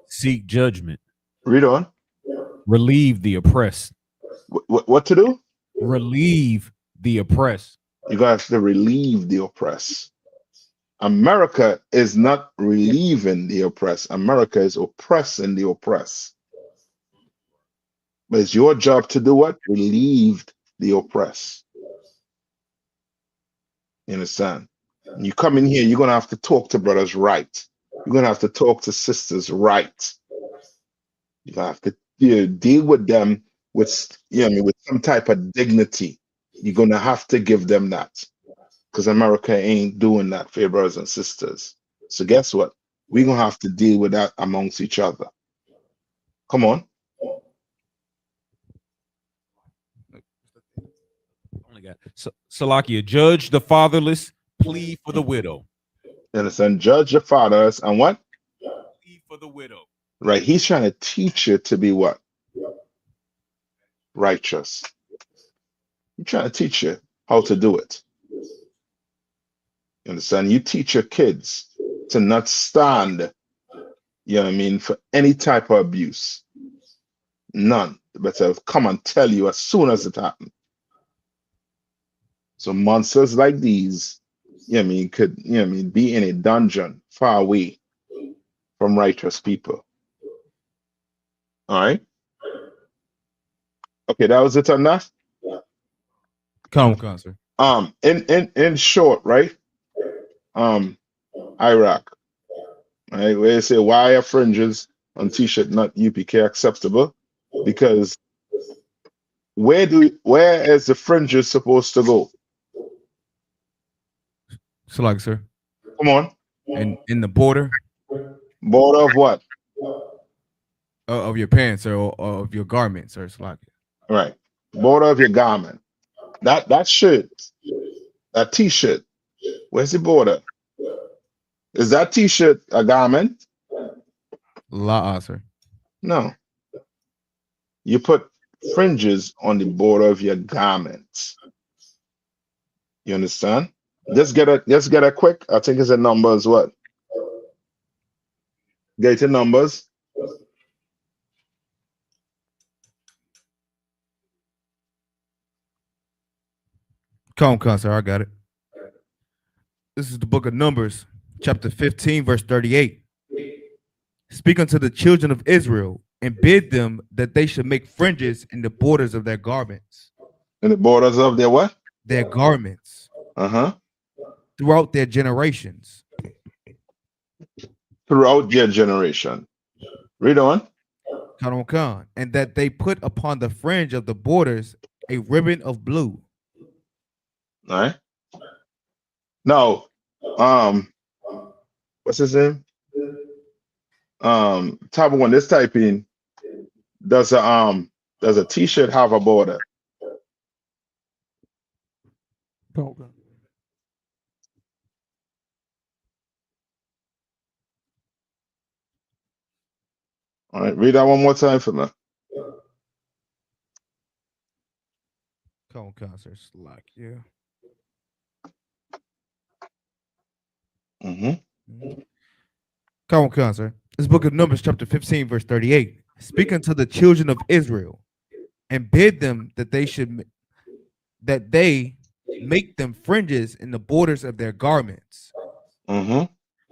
Seek judgment. Read on. Relieve the oppressed. What to do? Relieve the oppressed. You guys have to relieve the oppressed. America is not relieving the oppressed. America is oppressing the oppressed. But it's your job to do what? Relieve the oppressed. You understand? When you come in here, you're going to have to talk to brothers right. You're going to have to talk to sisters right. You're going to have to deal with them with, with some type of dignity. You're going to have to give them that. Because America ain't doing that for your brothers and sisters. So guess what? We're going to have to deal with that amongst each other. Come on. Salakia, judge the fatherless, plead for the widow. Understand? Judge the fathers and what? Plead for the widow. Right. He's trying to teach you to be what? Righteous. He's trying to teach you how to do it. You understand? You teach your kids to not stand, you know what I mean, for any type of abuse. None. But to come and tell you as soon as it happens. So monsters like these, could, be in a dungeon far away from righteous people. All right. Okay, that was it on that. Come, sir. In short, right? Iraq. Right, where they say why are fringes on t-shirt not UPK acceptable? Because where is the fringes supposed to go? Salakia, sir. Come on. In the border. Border of what? Of your pants or of your garments, or Salakia. Right. Border of your garment. That shirt, that t-shirt, where's the border? Is that t-shirt a garment? La, sir. No. You put fringes on the border of your garments. You understand? Just get a quick. I think it's a numbers. What? Get your numbers. Come, sir. I got it. This is the book of Numbers, chapter 15, verse 38. Speak unto the children of Israel and bid them that they should make fringes in the borders of their garments. In the borders of their what? Their garments. Throughout their generations. Throughout their generation. Read on. Come. And that they put upon the fringe of the borders a ribbon of blue. All right. Now, what's his name? Type one. Let's type in. Does a t-shirt have a border? Okay. All right, read that one more time for me. Come, sir. Slack, yeah. Come, sir. This book of Numbers, chapter 15, verse 38. Speak unto the children of Israel and bid them that they make them fringes in the borders of their garments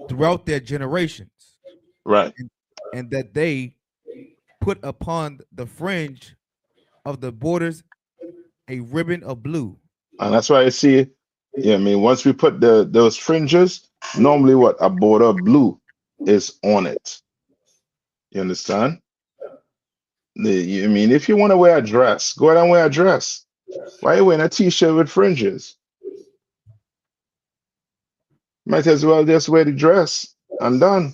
throughout their generations. Right. And that they put upon the fringe of the borders a ribbon of blue. And that's why I see, yeah, I mean, once we put those fringes, normally what a border of blue is on it. You understand? I mean, if you want to wear a dress, go ahead and wear a dress. Why are you wearing a t-shirt with fringes? Might as well just wear the dress and done.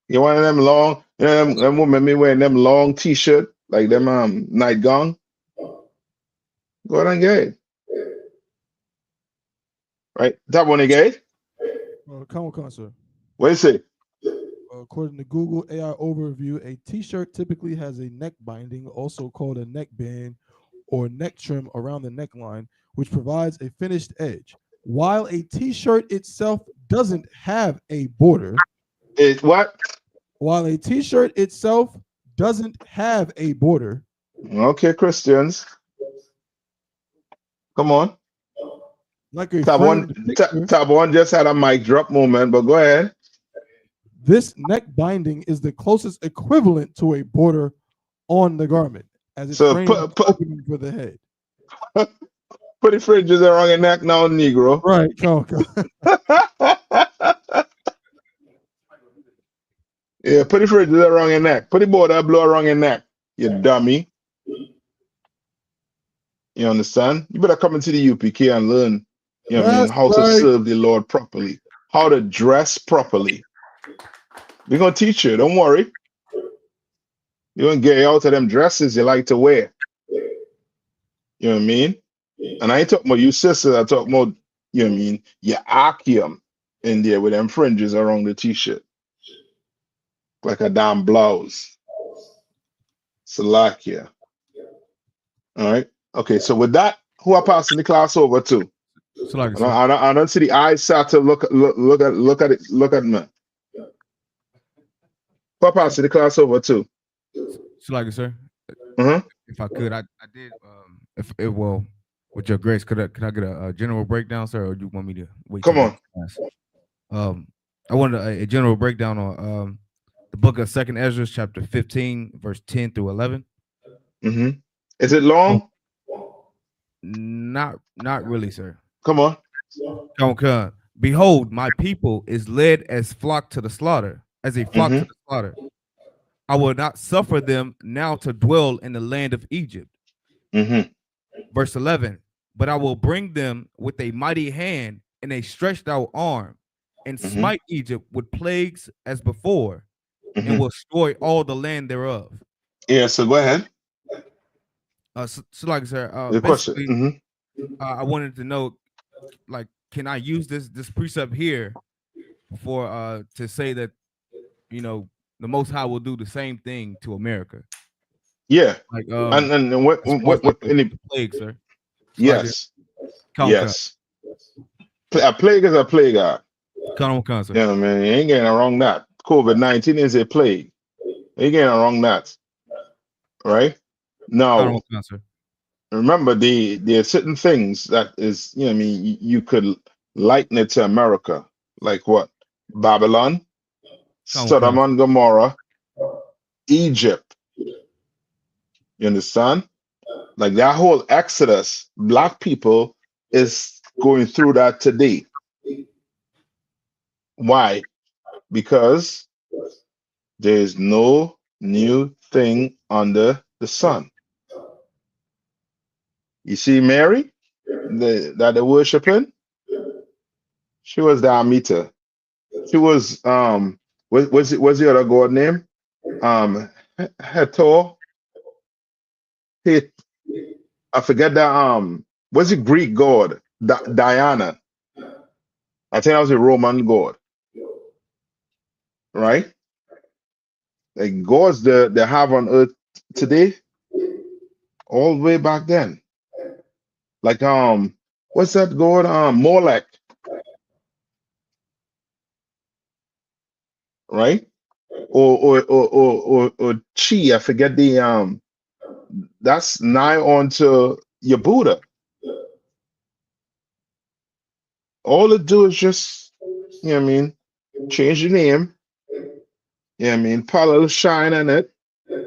You want them long, you know, them women me wearing them long t-shirt, like them nightgown. Go ahead and get it. Right? That one again? Come, sir. What do you say? According to Google AI overview, a t-shirt typically has a neck binding, also called a neckband or neck trim around the neckline, which provides a finished edge. While a t-shirt itself doesn't have a border. It's what? While a t-shirt itself doesn't have a border. Okay, Christians. Come on. Like a Tab one just had a mic drop moment, but go ahead. This neck binding is the closest equivalent to a border on the garment, as it's framed opening for the head. Put the fringes around your neck now, Negro. Right, come. Yeah, put the fringes around your neck. Put the border blue around your neck, you dummy. You understand? You better come into the UPK and learn, you know what I mean, how to serve the Lord properly, how to dress properly. We're going to teach you, don't worry. You're going to get out of them dresses you like to wear. You know what I mean? And I ain't talking about you sisters, I talk about, you know what I mean, your Akium in there with them fringes around the t-shirt. Like a damn blouse. Salakia. All right. Okay, so with that, who are passing the class over to? I don't see the eyes start to look at me. Who are passing the class over to? Salakia, sir. If I could, I did. Well, with your grace, could I get a general breakdown, sir, or do you want me to wait? Come on. I wanted a general breakdown on the book of 2nd Ezra, chapter 15, verse 10 through 11. Is it long? Not really, sir. Come on. Come. Behold, my people is led as flock to the slaughter, as a flock to the slaughter. I will not suffer them now to dwell in the land of Egypt. Verse 11. But I will bring them with a mighty hand and a stretched out arm, and smite Egypt with plagues as before, and will destroy all the land thereof. Yeah, so go ahead. So like, sir, the question. I wanted to know, like, can I use this precept here for to say that, you know, the Most High will do the same thing to America? Yeah. Like, and what the plague, sir? Yes. Yes. A plague is a plague. Concert. Yeah, man, you ain't getting around that. COVID-19 is a plague. You ain't getting around that. Right? Now, Concert. remember, there are certain things that is, you know what I mean, you could liken it to America. Like what? Babylon, Sodom and Gomorrah, Egypt. You understand? Like that whole Exodus, black people is going through that today. Why? Because there is no new thing under the sun. You see Mary that they're worshiping? She was the Amita. She was what's the other god name? Hathor. I forget that what's the Greek god? Diana. I think that was a Roman god. Right? Like gods they have on earth today, all the way back then. Like what's that god? Molech. Right? Or Chi, I forget the that's nigh on to your Buddha. All it do is just, you know what I mean, change the name, you know what I mean, put a little shine on it, you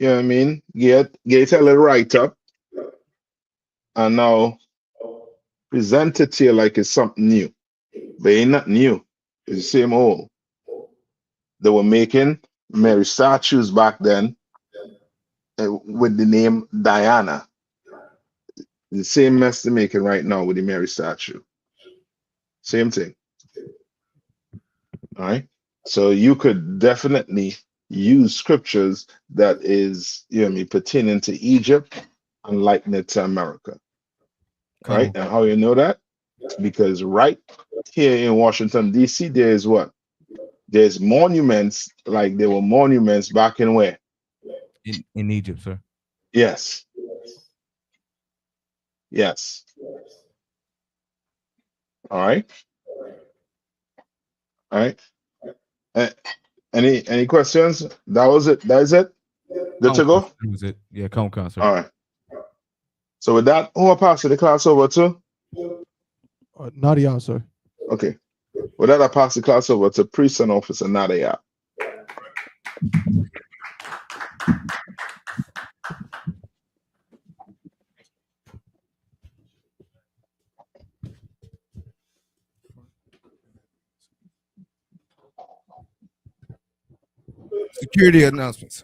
know what I mean, get it a little write up, and now present it to you like it's something new. But it ain't not new. It's the same old. They were making Mary statues back then with the name Diana. The same mess they're making right now with the Mary statue. Same thing. All right. So you could definitely use scriptures that is, you know what I mean, pertaining to Egypt and liken it to America. Right? And how you know that? Because right here in Washington, D.C., there's what? There's monuments, like there were monuments back in where? In Egypt, sir. Yes. Yes. All right. All right. Any questions? That was it. That is it. Good to go. That was it. Yeah, concert. All right. So with that, who will pass the class over to? Nadia, sir. Okay. With that, I pass the class over to Priest and Officer Nadia. Security announcements.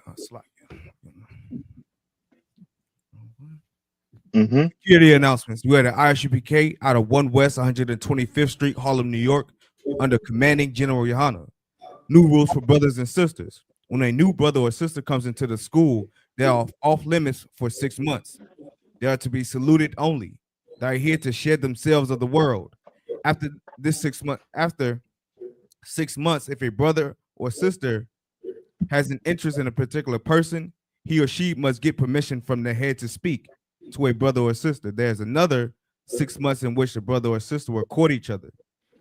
Security announcements. We had an I.S.U.P.K out of 1 West 125th Street, Harlem, New York, under Commanding General YAHANNA. New rules for brothers and sisters. When a new brother or sister comes into the school, they are off limits for 6 months. They are to be saluted only. They are here to shed themselves of the world. After 6 months, if a brother or sister has an interest in a particular person, he or she must get permission from the head to speak to a brother or sister. There's another 6 months in which the brother or sister will court each other.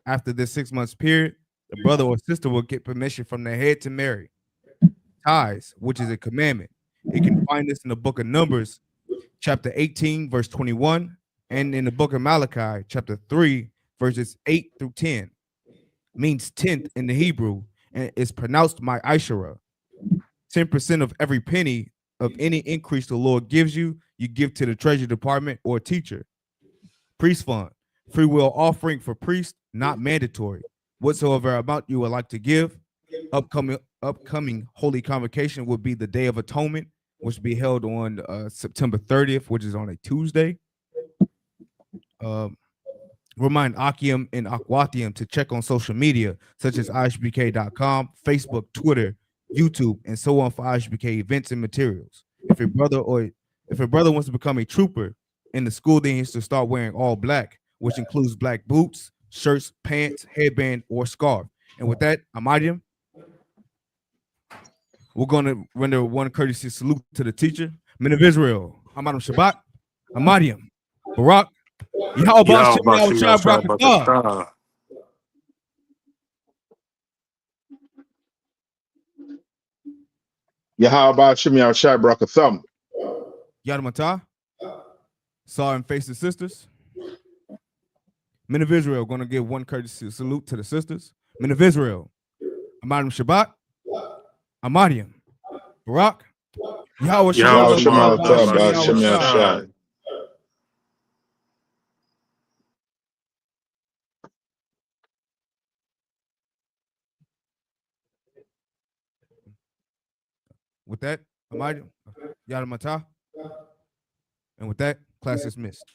After this 6 months period, the brother or sister will get permission from the head to marry. Tithes, which is a commandment. You can find this in the book of Numbers, chapter 18, verse 21, and in the book of Malachi, chapter 3, verses 8 through 10. Means tenth in the Hebrew, and it's pronounced my Ishara. 10% of every penny of any increase the Lord gives you, you give to the treasury department or teacher. Priest fund, free will offering for priests, not mandatory. Whatsoever amount you would like to give. Upcoming holy convocation will be the Day of Atonement, which will be held on September 30th, which is on a Tuesday. Remind Akim and Akwatium to check on social media such as I.S.U.P.K.13, Facebook, Twitter, YouTube, and so on for I.S.U.P.K events and materials. If a brother wants to become a trooper in the school, then he has to start wearing all black, which includes black boots, shirts, pants, headband, or scarf. And with that, Amadium, we're going to render one courtesy salute to the teacher. Men of Israel, Amadim Shabbat, Amadium, Barak, Y'all Y'all about about Shimmy to Shah try about the Brakatah. star. Yahweh Shimmy Shai Brakatham. Yadamatah. Saw and face the sisters. Men of Israel going to give one courtesy salute to the sisters. Men of Israel. Amadim Shabbat. Amadiam. Barak. Yahweh Yahweh Shem Shema Elohim Tah Ba'ashem Ba'ashem Yahweh Shai. Yahshai. With that, Amadiam. Yadamatah. And with that, class dismissed.